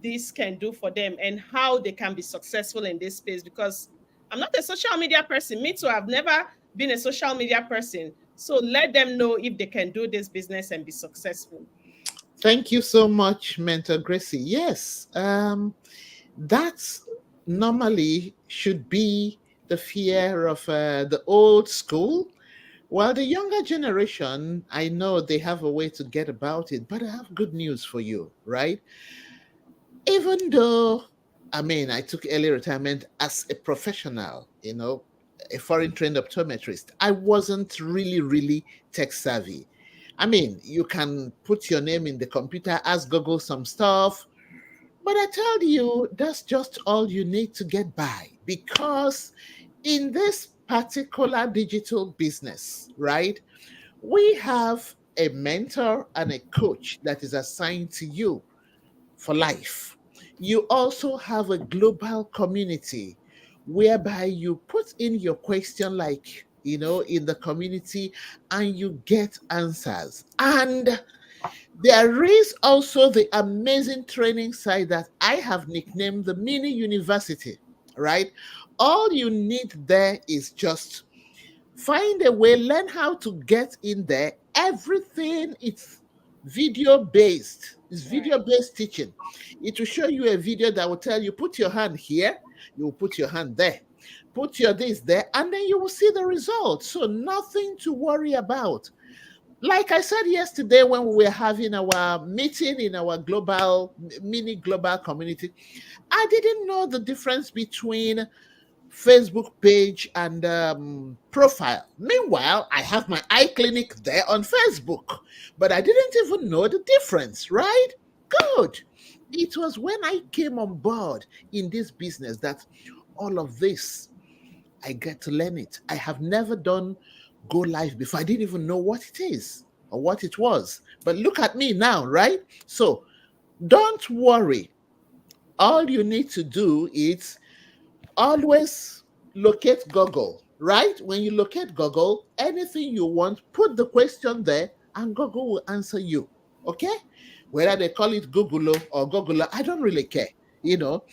Speaker 1: this can do for them and how they can be successful in this space, because I'm not a social media person. Me too. I've never been a social media person. So let them know if they can do this business and be successful.
Speaker 4: Thank you so much, Mentor Gracie. Yes, that normally should be the fear of the old school. While the younger generation, I know they have a way to get about it, but I have good news for you, right? Even though, I mean, I took early retirement as a professional, a foreign trained optometrist, I wasn't really tech savvy. I mean, you can put your name in the computer, ask Google some stuff, but I tell you, that's just all you need to get by, because in this particular digital business, right, we have a mentor and a coach that is assigned to you for life. You also have a global community whereby you put in your question, like, in the community, and you get answers. And there is also the amazing training site that I have nicknamed the mini university, right? All you need there is just find a way, learn how to get in there. Everything is video based. It's
Speaker 1: Right.
Speaker 4: video based teaching. It will show you a video that will tell you, put your hand here, you will put your hand there, put your this there, and then you will see the results. So nothing to worry about. Like I said yesterday when we were having our meeting in our mini global community, I didn't know the difference between Facebook page and profile. Meanwhile, I have my eye clinic there on Facebook, but I didn't even know the difference, right? Good. It was when I came on board in this business that all of this, I get to learn it. I have never done go live before. I didn't even know what it is or what it was. But look at me now, right? So don't worry. All you need to do is always locate Google, right? When you locate Google, anything you want, put the question there and Google will answer you. Okay? Whether they call it Google or Google, I don't really care. You know,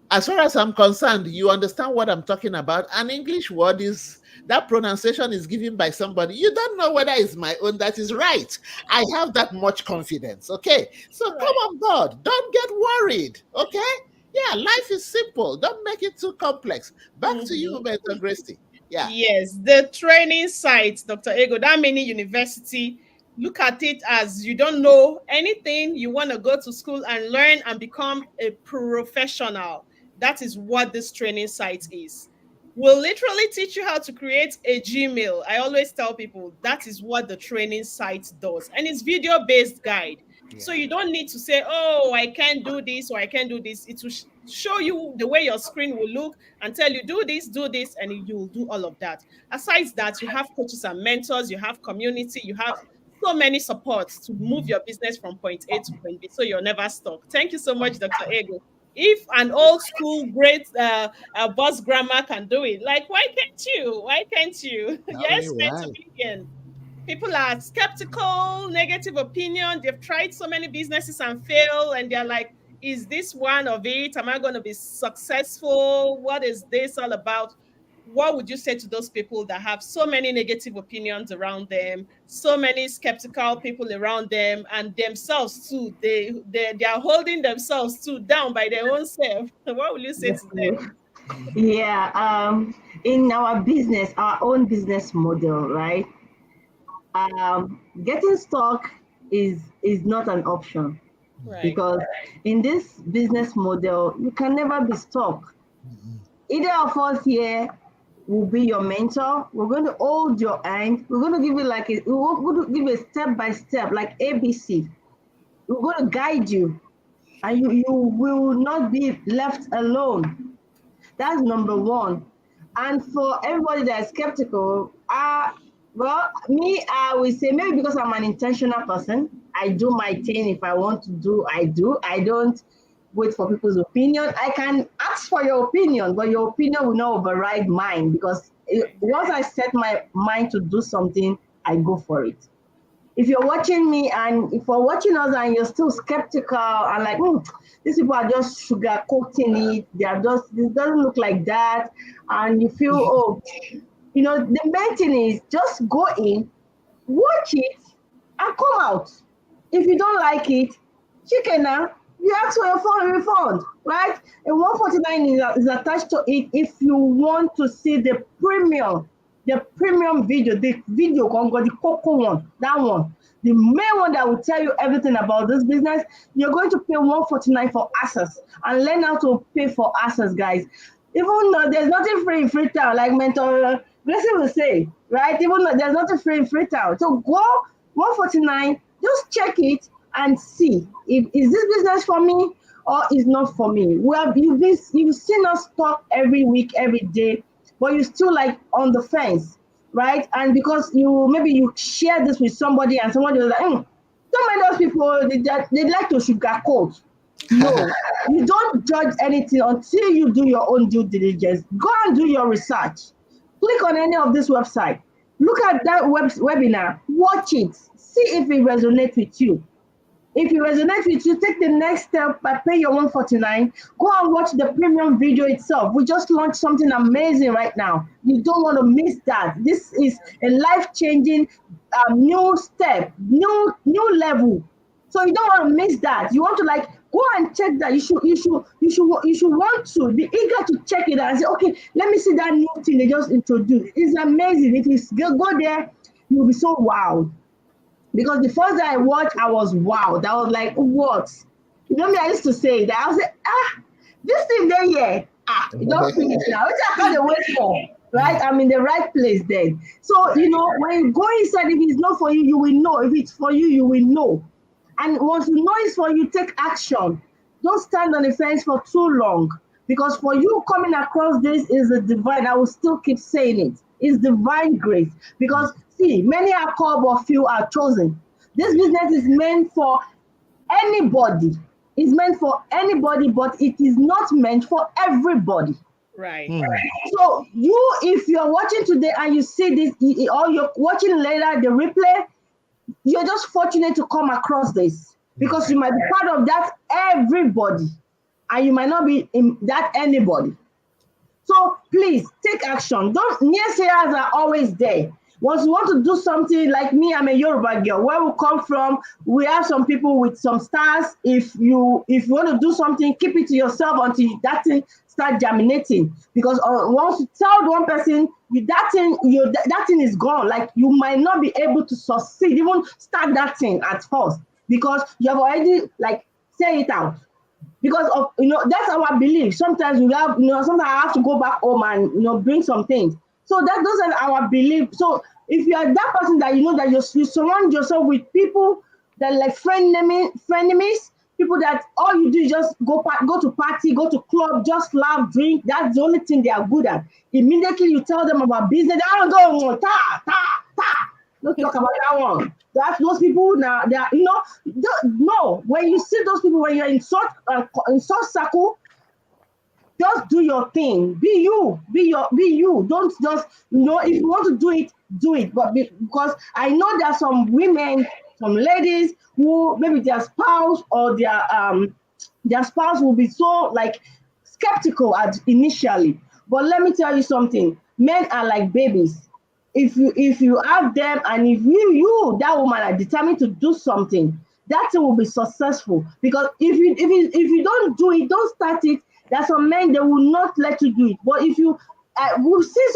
Speaker 4: as far as I'm concerned, you understand what I'm talking about. An English word is that pronunciation is given by somebody. You don't know whether it's my own that is right. I have that much confidence. Okay. So come
Speaker 1: Right.
Speaker 4: on board. Don't get worried. Okay. Yeah, life is simple. Don't make it too complex. Back to you,
Speaker 1: Mhm.
Speaker 4: Mentor Gracie. Yeah.
Speaker 1: Yes, the training site, Dr. Ego, that mini university, look at it as you don't know anything, you want to go to school and learn and become a professional. That is what this training site is. We'll literally teach you how to create a Gmail. I always tell people that is what the training site does. And it's video-based guide. So
Speaker 4: Yeah.
Speaker 1: you don't need to say, oh, I can't do this or I can't do this. It will show you the way your screen will look and tell you do this, and you'll do all of that. Aside that, you have coaches and mentors, you have community, you have so many supports to move your business from point A to point B, so you're never stuck. Thank you so much, Dr. Ego. If an old school great boss grandma can do it, like why can't you? Why can't you?
Speaker 4: Tell me
Speaker 1: Yes, mentor
Speaker 4: why.
Speaker 1: Vivian. People are skeptical, negative opinion. They've tried so many businesses and fail, and they're like, is this one of it? Am I going to be successful? What is this all about? What would you say to those people that have so many negative opinions around them, so many skeptical people around them, and themselves too? They are holding themselves too down by their own self. What will you say to them?
Speaker 2: Yeah, in our business, our own business model, right? Getting stuck is not an option,
Speaker 1: Right.
Speaker 2: because in this business model, you can never be stuck.
Speaker 4: Mm-mm.
Speaker 2: Either of us here will be your mentor. We're going to hold your hand. We're going to give you we're going to give you a step by step, like ABC. We're going to guide you, and you will not be left alone. That's number one. And for everybody that is skeptical, well, me, I will say maybe because I'm an intentional person, I do my thing. If I want to do, I do. I don't wait for people's opinion. I can ask for your opinion, but your opinion will not override mine, because
Speaker 1: Right.
Speaker 2: once I set my mind to do something, I go for it. If you're watching me and if you're watching us and you're still skeptical and like, these people are just sugarcoating it, they are just, it doesn't look like that, and you feel, the main thing is just go in, watch it, and come out. If you don't like it, chicken now, you ask for your phone refund, right? And 149 is attached to it if you want to see the premium video, the video Congo, the Coco one, that one. The main one that will tell you everything about this business. You're going to pay 149 for access and learn how to pay for access, guys. Even though there's nothing free in Freetown, like Mentor Gracie will say, right? Even though there's nothing free in Freetown. So go 149, just check it and see if is this business for me or is not for me. You've seen us talk every week, every day, but you still like on the fence, right? And because you share this with somebody and somebody was like, don't mind those people, they like to sugarcoat. No, you don't judge anything until you do your own due diligence. Go and do your research. Click on any of this website. Look at that webinar. Watch it. See if it resonates with you. If it resonates with you, take the next step by pay your 149. Go and watch the premium video itself. We just launched something amazing right now. You don't want to miss that. This is a life-changing new step, new level. So you don't want to miss that. You want to go and check that. You should want to be eager to check it out and say, okay, let me see that new thing they just introduced. It's amazing. If you go there, you'll be so wowed. Because the first day I watched, I was wowed. I was like, what? You know me, I used to say that. I was like, this thing there, you don't finish now. Which I can't wait for, right? I'm in the right place then. So, when you go inside, if it's not for you, you will know. If it's for you, you will know. And once you know it's for you, take action. Don't stand on the fence for too long. Because for you coming across this is a divine, I will still keep saying it. It's divine grace. Because see, many are called, but few are chosen. This business is meant for anybody. It's meant for anybody, but it is not meant for everybody.
Speaker 1: Right.
Speaker 2: So if you're watching today and you see this, or you're watching later the replay, you're just fortunate to come across this because you might be part of that everybody, and you might not be in that anybody. So please take action. Don't naysayers are always there. Once you want to do something, like me, I'm a Yoruba girl. Where we come from, we have some people with some stars. If you want to do something, keep it to yourself until that thing start germinating. Because once you tell one person, that thing is gone. Like you might not be able to succeed, even start that thing at first, because you have already say it out. Because of that's our belief. Sometimes we have sometimes I have to go back home and bring some things. So those are our belief. So if you are that person that that you surround yourself with people that like frenemies, people that all you do is just go to party, go to club, just laugh, drink. That's the only thing they are good at. Immediately you tell them about business, they don't go Don't talk about that one. That's those people now. They are no. When you see those people, when you're in such circle, just do your thing. Be you. Be you. Don't just if you want to do it, do it. But because I know there are some women, some ladies who maybe their spouse or their spouse will be so skeptical at initially. But let me tell you something. Men are like babies. If you have them and if you that woman are determined to do something, that thing will be successful. Because if you don't do it, don't start it. There's some men that will not let you do it. But if you, we've seen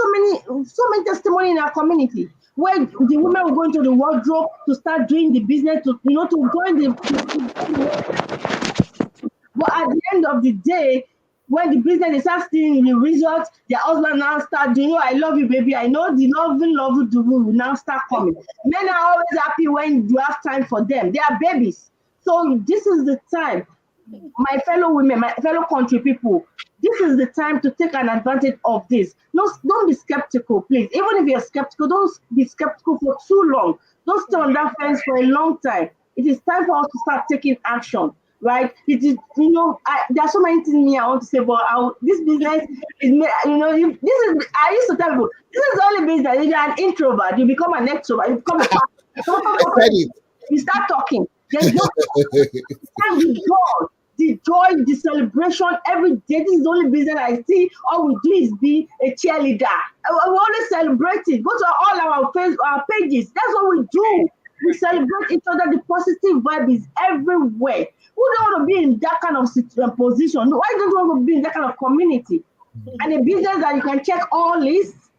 Speaker 2: so many testimony in our community where the women will go into the wardrobe to start doing the business, to join the. But at the end of the day, when the business is start seeing the results, their husband now start doing, I love you, baby. I know the love will now start coming. Men are always happy when you have time for them. They are babies. So this is the time. My fellow women, my fellow country people, this is the time to take an advantage of this. No, don't be skeptical, please. Even if you're skeptical, don't be skeptical for too long. Don't stay on that fence for a long time. It is time for us to start taking action, right? It is, there are so many things I want to say, but this business is, this is, I used to tell people, this is the only business. If you're an introvert, you become an extrovert, you become a
Speaker 4: I said it.
Speaker 2: You start talking. There's no time with God. The joy, the celebration every day. This is the only business I see. All we do is be a cheerleader. We always celebrate it. Go to all our pages. That's what we do. We celebrate each other. The positive vibe is everywhere. Who don't want to be in that kind of position? Why don't you want to be in that kind of community? And a business that you can check all lists.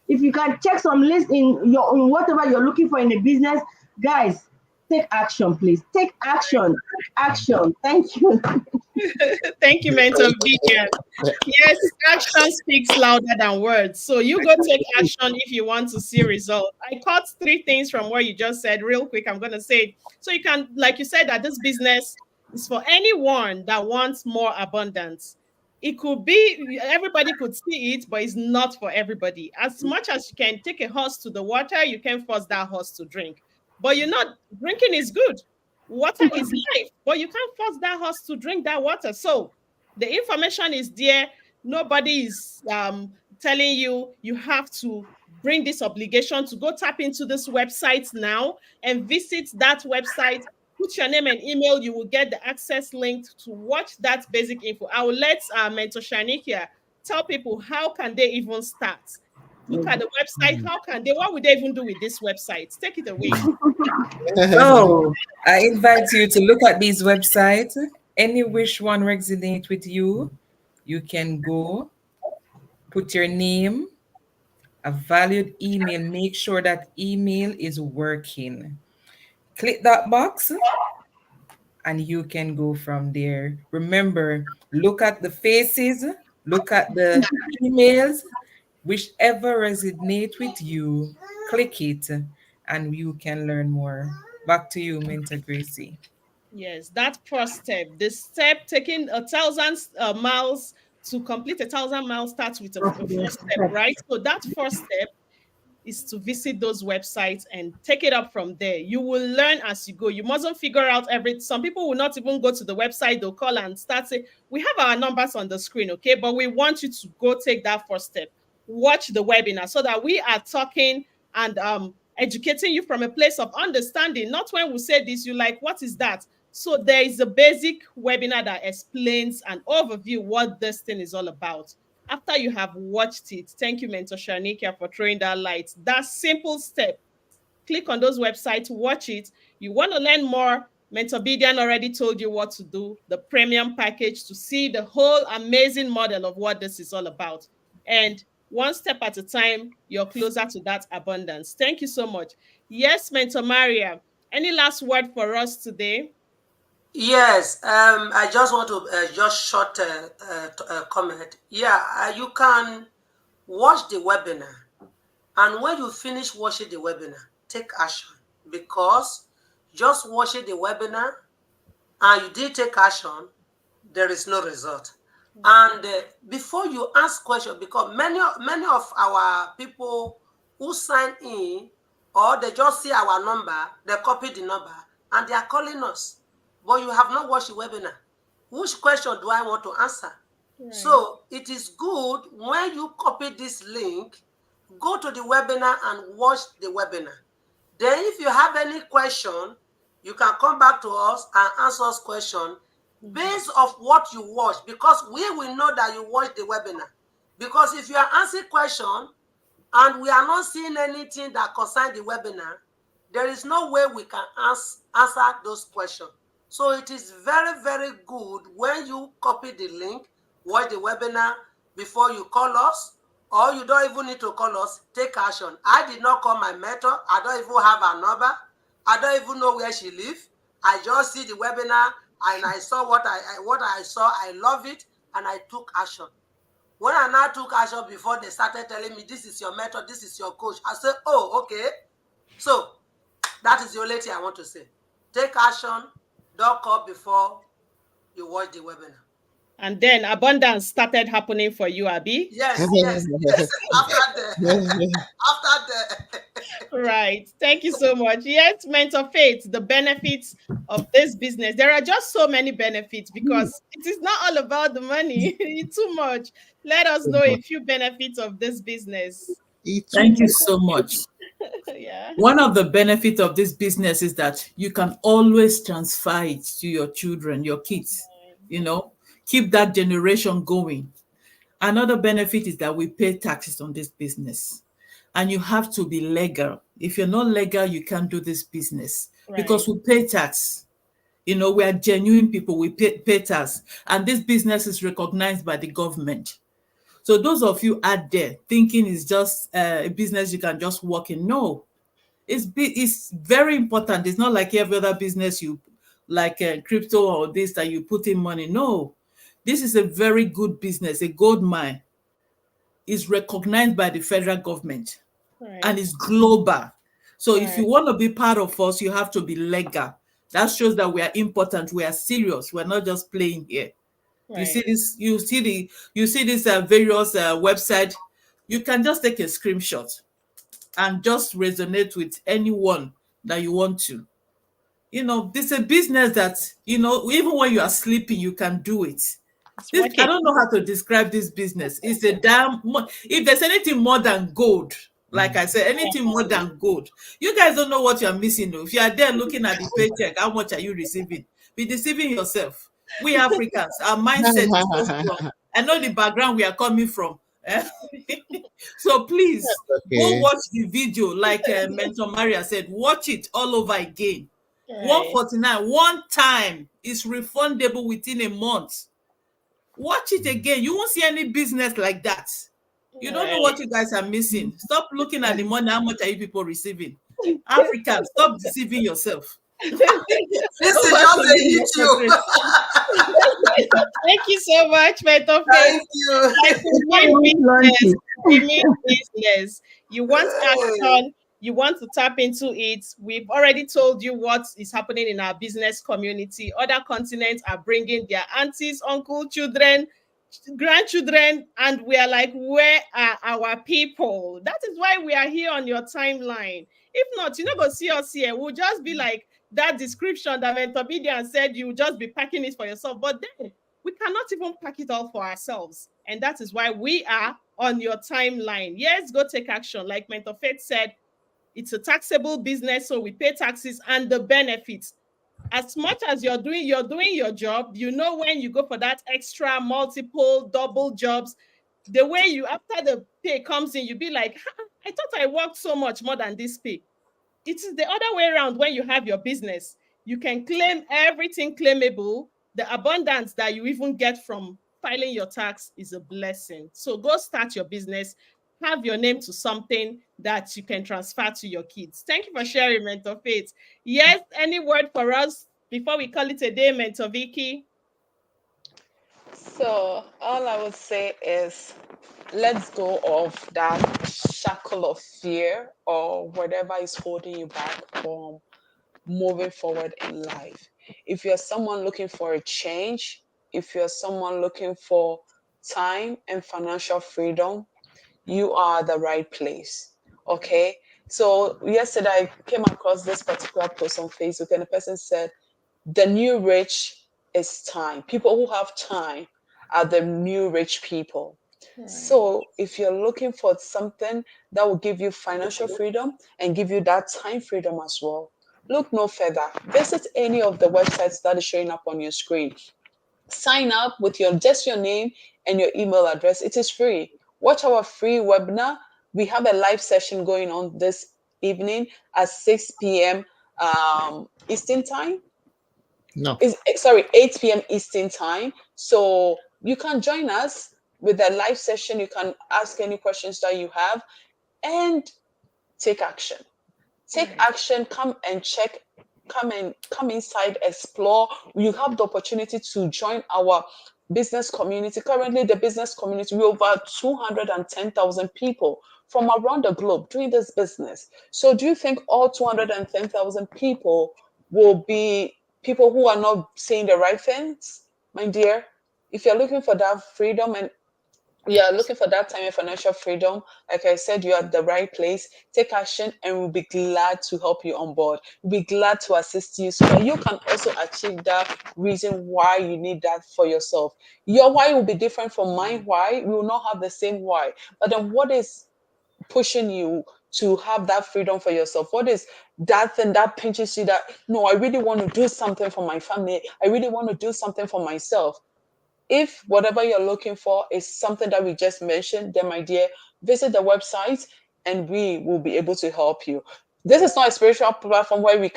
Speaker 2: If you can check some lists in whatever you're looking for in a business, guys, take action, please. Take action. Take action. Thank you.
Speaker 1: Thank you, Mentor Vivian. Yes, action speaks louder than words. So you go take action if you want to see results. I caught three things from what you just said real quick. I'm going to say, so you can, like you said, that this business is for anyone that wants more abundance. It could be, everybody could see it, but it's not for everybody. As much as you can take a horse to the water, you can force that horse to drink. But you're not, drinking is good. Water is life, but you can't force that horse to drink that water. So the information is there. Nobody is telling you you have to bring this obligation to go tap into this website now and visit that website. Put your name and email. You will get the access link to watch that basic info. I will let Mentor Shanikia tell people how can they even start. Look at the website. How can they? What would they even do with this website? Take it away.
Speaker 3: So I invite you to look at these websites. Any which one resonate with you, you can go, put your name, a valued email. Make sure that email is working. Click that box and you can go from there. Remember, look at the faces, look at the emails, whichever resonate with you, click it and you can learn more. Back to you, Mentor Gracie.
Speaker 1: Yes, that first step, the step taking 1,000 miles to complete 1,000 miles starts with a first step, right? So that first step is to visit those websites and take it up from there. You will learn as you go. You mustn't figure out everything. Some people will not even go to the website. They'll call and start saying, we have our numbers on the screen, okay? But we want you to go take that first step. Watch the webinar so that we are talking and educating you from a place of understanding. Not when we say this, you're like, what is that? So there is a basic webinar that explains an overview what this thing is all about. After you have watched it, thank you, Mentor Shanikia, for throwing that light. That simple step, click on those websites, watch it. You want to learn more, Mentor Bidian already told you what to do, the premium package to see the whole amazing model of what this is all about. And one step at a time, you're closer to that abundance. Thank you so much. Yes, Mentor Maria, any last word for us today?
Speaker 5: Yes, I just want to just short comment. Yeah, you can watch the webinar, and when you finish watching the webinar, take action, because just watching the webinar and you did take action, there is no result. And before you ask questions, because many of our people who sign in, or they just see our number, they copy the number, and they are calling us. But you have not watched the webinar. Which question do I want to answer? Right. So it is good when you copy this link, go to the webinar and watch the webinar. Then if you have any question, you can come back to us and answer us question based off what you watch, because we will know that you watched the webinar. Because if you are answering question and we are not seeing anything that concerns the webinar, there is no way we can answer those questions. So it is very, very good when you copy the link, watch the webinar before you call us, or you don't even need to call us, take action. I did not call my mentor. I don't even have her number. I don't even know where she lives. I just see the webinar and I saw what I saw. I love it and I took action. When I now took action, before they started telling me, this is your mentor, this is your coach, I said, oh, okay. So that is the only thing I want to say. Take action. Don't call before you watch the webinar.
Speaker 1: And then abundance started happening for you, Abby?
Speaker 5: Yes. After that.
Speaker 1: Right. Thank you so much. Yes, Mentor Faith, the benefits of this business. There are just so many benefits because it is not all about the money. It's too much. Let us know a few benefits of this business.
Speaker 6: Thank you so much.
Speaker 1: Yeah.
Speaker 6: One of the benefits of this business is that you can always transfer it to your children, your kids, you know, keep that generation going. Another benefit is that we pay taxes on this business, and you have to be legal. If you're not legal, you can't do this business
Speaker 1: Right.
Speaker 6: because we pay tax. You know, we are genuine people, we pay tax, and this business is recognized by the government. So those of you out there thinking it's just a business you can just walk in, no, it's very important. It's not like every other business you like crypto or this that you put in money. No, this is a very good business, a gold mine. Is recognized by the federal government and
Speaker 1: Right.
Speaker 6: is global. So if you
Speaker 1: Right.
Speaker 6: want to be part of us, you have to be legal. That shows that we are important, we are serious, we're not just playing here. You see
Speaker 1: Right.
Speaker 6: this, you see this various website. You can just take a screenshot and just resonate with anyone that you want to. You know, this is a business that, you know, even when you are sleeping, you can do it.
Speaker 1: It's
Speaker 6: This, I
Speaker 1: working.
Speaker 6: don't know how to describe this business. It's a damn, if there's anything more than gold, like I said, anything more than gold, you guys don't know what you're missing though. If you are there looking at the paycheck, how much are you receiving? Be deceiving yourself. We Africans, our mindset is so strong. I know the background we are coming from. eh? So please go
Speaker 4: Okay.
Speaker 6: watch the video, like Mentor Maria said, watch it all over again.
Speaker 1: Right.
Speaker 6: 149 one time is refundable within a month. Watch it again. You won't see any business like that. You don't know
Speaker 1: Right.
Speaker 6: what you guys are missing. Stop looking at the money. How much are you people receiving? Africans, stop deceiving yourself.
Speaker 5: This is
Speaker 6: Over
Speaker 5: just
Speaker 6: to
Speaker 5: a
Speaker 6: you, Dr.
Speaker 5: YouTube.
Speaker 6: Grace.
Speaker 1: Thank you so much, Mentor Faith.
Speaker 5: Thank you.
Speaker 1: Like we mean
Speaker 2: Almost
Speaker 1: business,
Speaker 2: launched
Speaker 1: we
Speaker 2: it.
Speaker 1: mean business. You want action, you want to tap into it. We've already told you what is happening in our business community. Other continents are bringing their aunties, uncle, children, grandchildren, and we are like, where are our people? That is why we are here on your timeline. If not, you're not going to see us here. We'll just be like that description that Mentobidian said, you will just be packing it for yourself. But then we cannot even pack it all for ourselves. And that is why we are on your timeline. Yes, go take action. Like Mentor Faith said, it's a taxable business, so we pay taxes and the benefits. As much as you're doing your job, you know, when you go for that extra multiple double jobs, the way you after the pay comes in, you be like, I thought I worked so much more than this pay. It is the other way around when you have your business. You can claim everything claimable. The abundance that you even get from filing your tax is a blessing. So go start your business, have your name to something that you can transfer to your kids. Thank you for sharing, Mentor Faith. Yes, any word for us before we call it a day, Mentor Vicky?
Speaker 7: So all I would say is let's go of that shackle of fear or whatever is holding you back from moving forward in life. If you're someone looking for a change, if you're someone looking for time and financial freedom, you are the right place. Okay. So yesterday I came across this particular post on Facebook and the person said, the new rich is time. People who have time are the new rich people.
Speaker 1: Right,
Speaker 7: So if you're looking for something that will give you financial freedom and give you that time freedom as well, look no further. Visit any of the websites that is showing up on your screen. Sign up with your name and your email address. It is free. Watch our free webinar. We have a live session going on this evening at 6 p.m. Eastern time.
Speaker 4: No.
Speaker 7: Is sorry, 8 p.m. Eastern time. So you can join us with a live session. You can ask any questions that you have and take action. Take
Speaker 1: right,
Speaker 7: action, come and check, come inside, explore. You have the opportunity to join our business community. Currently the business community, we're over 210,000 people from around the globe doing this business. So do you think all 210,000 people will be people who are not saying the right things? My dear, if you're looking for that freedom and yeah, looking for that time and financial freedom, like I said, you're at the right place. Take action, and we'll be glad to help you on board. We'll be glad to assist you so that you can also achieve that reason why you need that for yourself. Your why will be different from my why. We will not have the same why. But then what is pushing you to have that freedom for yourself? What is that thing that pinches you that, no, I really want to do something for my family. I really want to do something for myself. If whatever you're looking for is something that we just mentioned, then my dear, visit the website and we will be able to help you. This is not a spiritual platform where we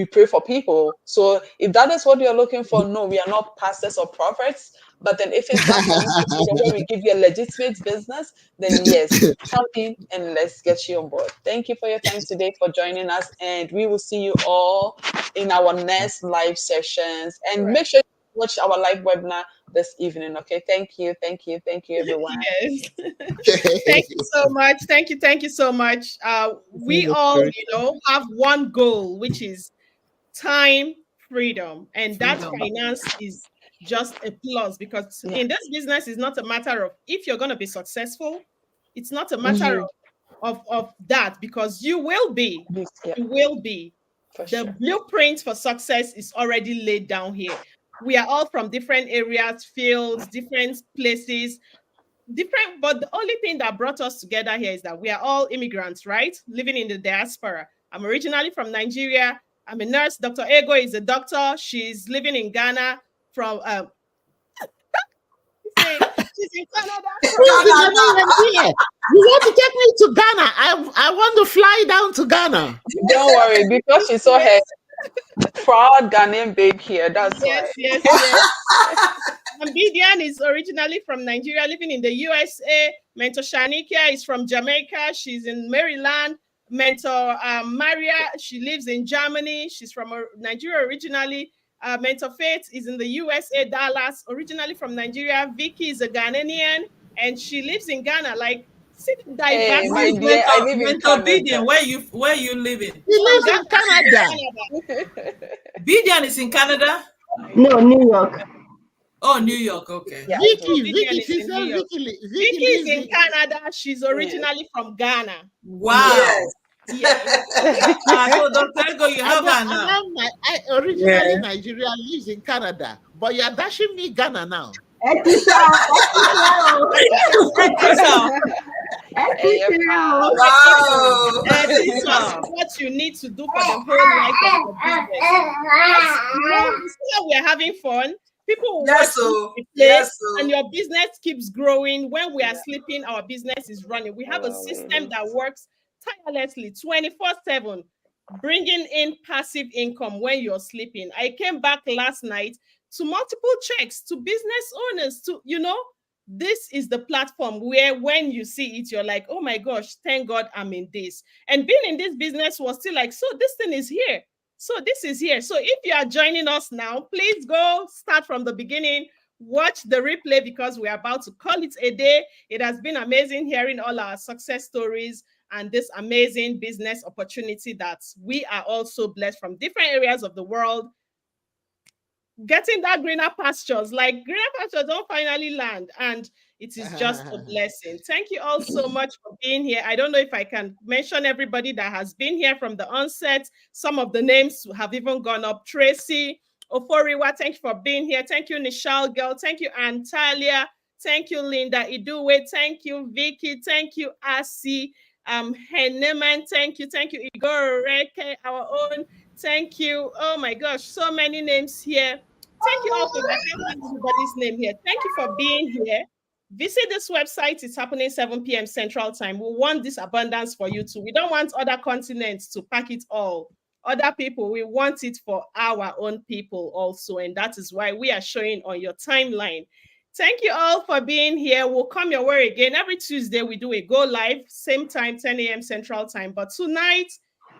Speaker 7: pray for people. So if that is what you're looking for, no, we are not pastors or prophets. But then if it's that financial freedom where we give you a legitimate business, then yes, come in and let's get you on board. Thank you for your time today, for joining us, and we will see you all in our next live sessions. And make sure you watch our live webinar this evening. Okay. Thank you. Thank you. Thank you, everyone.
Speaker 1: Yes. Thank you so much. Thank you so much. We all, have one goal, which is time freedom. And that
Speaker 6: Freedom.
Speaker 1: finance is just a plus, because in this business, it's not a matter of if you're going to be successful. It's not a matter of that, because you will be. You will be.
Speaker 7: For
Speaker 1: The
Speaker 7: sure.
Speaker 1: blueprint for success is already laid down here. We are all from different areas, fields, different places, different, but the only thing that brought us together here is that we are all immigrants, right? Living in the diaspora. I'm originally from Nigeria. I'm a nurse. Dr. Ego is a doctor. She's living in Ghana from she's in Canada.
Speaker 4: You want to take me to Ghana? I want to fly down to Ghana.
Speaker 7: Don't worry, because she saw her proud Ghanaian babe here. That's why.
Speaker 1: Yes. Ambidian is originally from Nigeria, living in the USA. Mentor Shanikia is from Jamaica. She's in Maryland. Mentor Maria, she lives in Germany. She's from Nigeria originally. Mentor Faith is in the USA, Dallas, originally from Nigeria. Vicky is a Ghanaian, and she lives in Ghana. Like, see the diversity.
Speaker 7: Hey, my dear, I live in
Speaker 6: Mentor
Speaker 7: Canada.
Speaker 6: Bidian, where you living?
Speaker 4: He lives in Canada.
Speaker 6: Bidian is in Canada?
Speaker 2: No, New York.
Speaker 6: Oh, New York. Okay.
Speaker 7: Yeah.
Speaker 4: Vicky, she
Speaker 1: in
Speaker 4: said
Speaker 1: New York.
Speaker 4: Vicky
Speaker 1: Vicky is in Canada. She's originally from Ghana.
Speaker 6: Wow.
Speaker 1: Yes.
Speaker 6: So Dr. Ego, you have her now.
Speaker 4: I originally Nigeria, lives in Canada, but you're dashing me Ghana now.
Speaker 5: Wow.
Speaker 1: This is what you need to do for the whole life of your business. We are having fun. People will watch and your business keeps growing. When we are sleeping, our business is running. We have a system that works tirelessly 24/7, bringing in passive income when you're sleeping. I came back last night to multiple checks to business owners, this is the platform where when you see it, you're like, oh my gosh, thank God I'm in this. And being in this business was still like, so this thing is here. So this is here. So if you are joining us now, please go start from the beginning, watch the replay, because we're about to call it a day. It has been amazing hearing all our success stories and this amazing business opportunity that we are also blessed from different areas of the world, getting that greener pastures. Like, greener pastures don't finally land, and it is just a blessing. Thank you all so much for being here. I don't know if I can mention everybody that has been here from the onset. Some of the names have even gone up. Tracy Oforiwa, thank you for being here. Thank you, Nishal Girl. Thank you, Antalia. Thank you, Linda Iduwe. Thank you, Vicky. Thank you, Asi. Henneman. Thank you, Igor Reke, our own. Thank you. Oh my gosh, so many names here. Thank you all for everybody's name here. Thank you for being here. Visit this website. It's happening 7 p.m. Central Time. We want this abundance for you too. We don't want other continents to pack it all. Other people, we want it for our own people also. And that is why we are showing on your timeline. Thank you all for being here. We'll come your way again. Every Tuesday, we do a go live, same time, 10 a.m. Central Time. But tonight,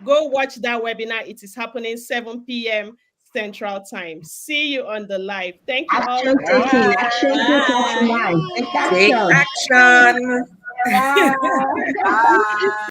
Speaker 1: go watch that webinar. It is happening 7 p.m. Central Time. See you on the live. Thank you all.
Speaker 3: Take action.
Speaker 5: Bye.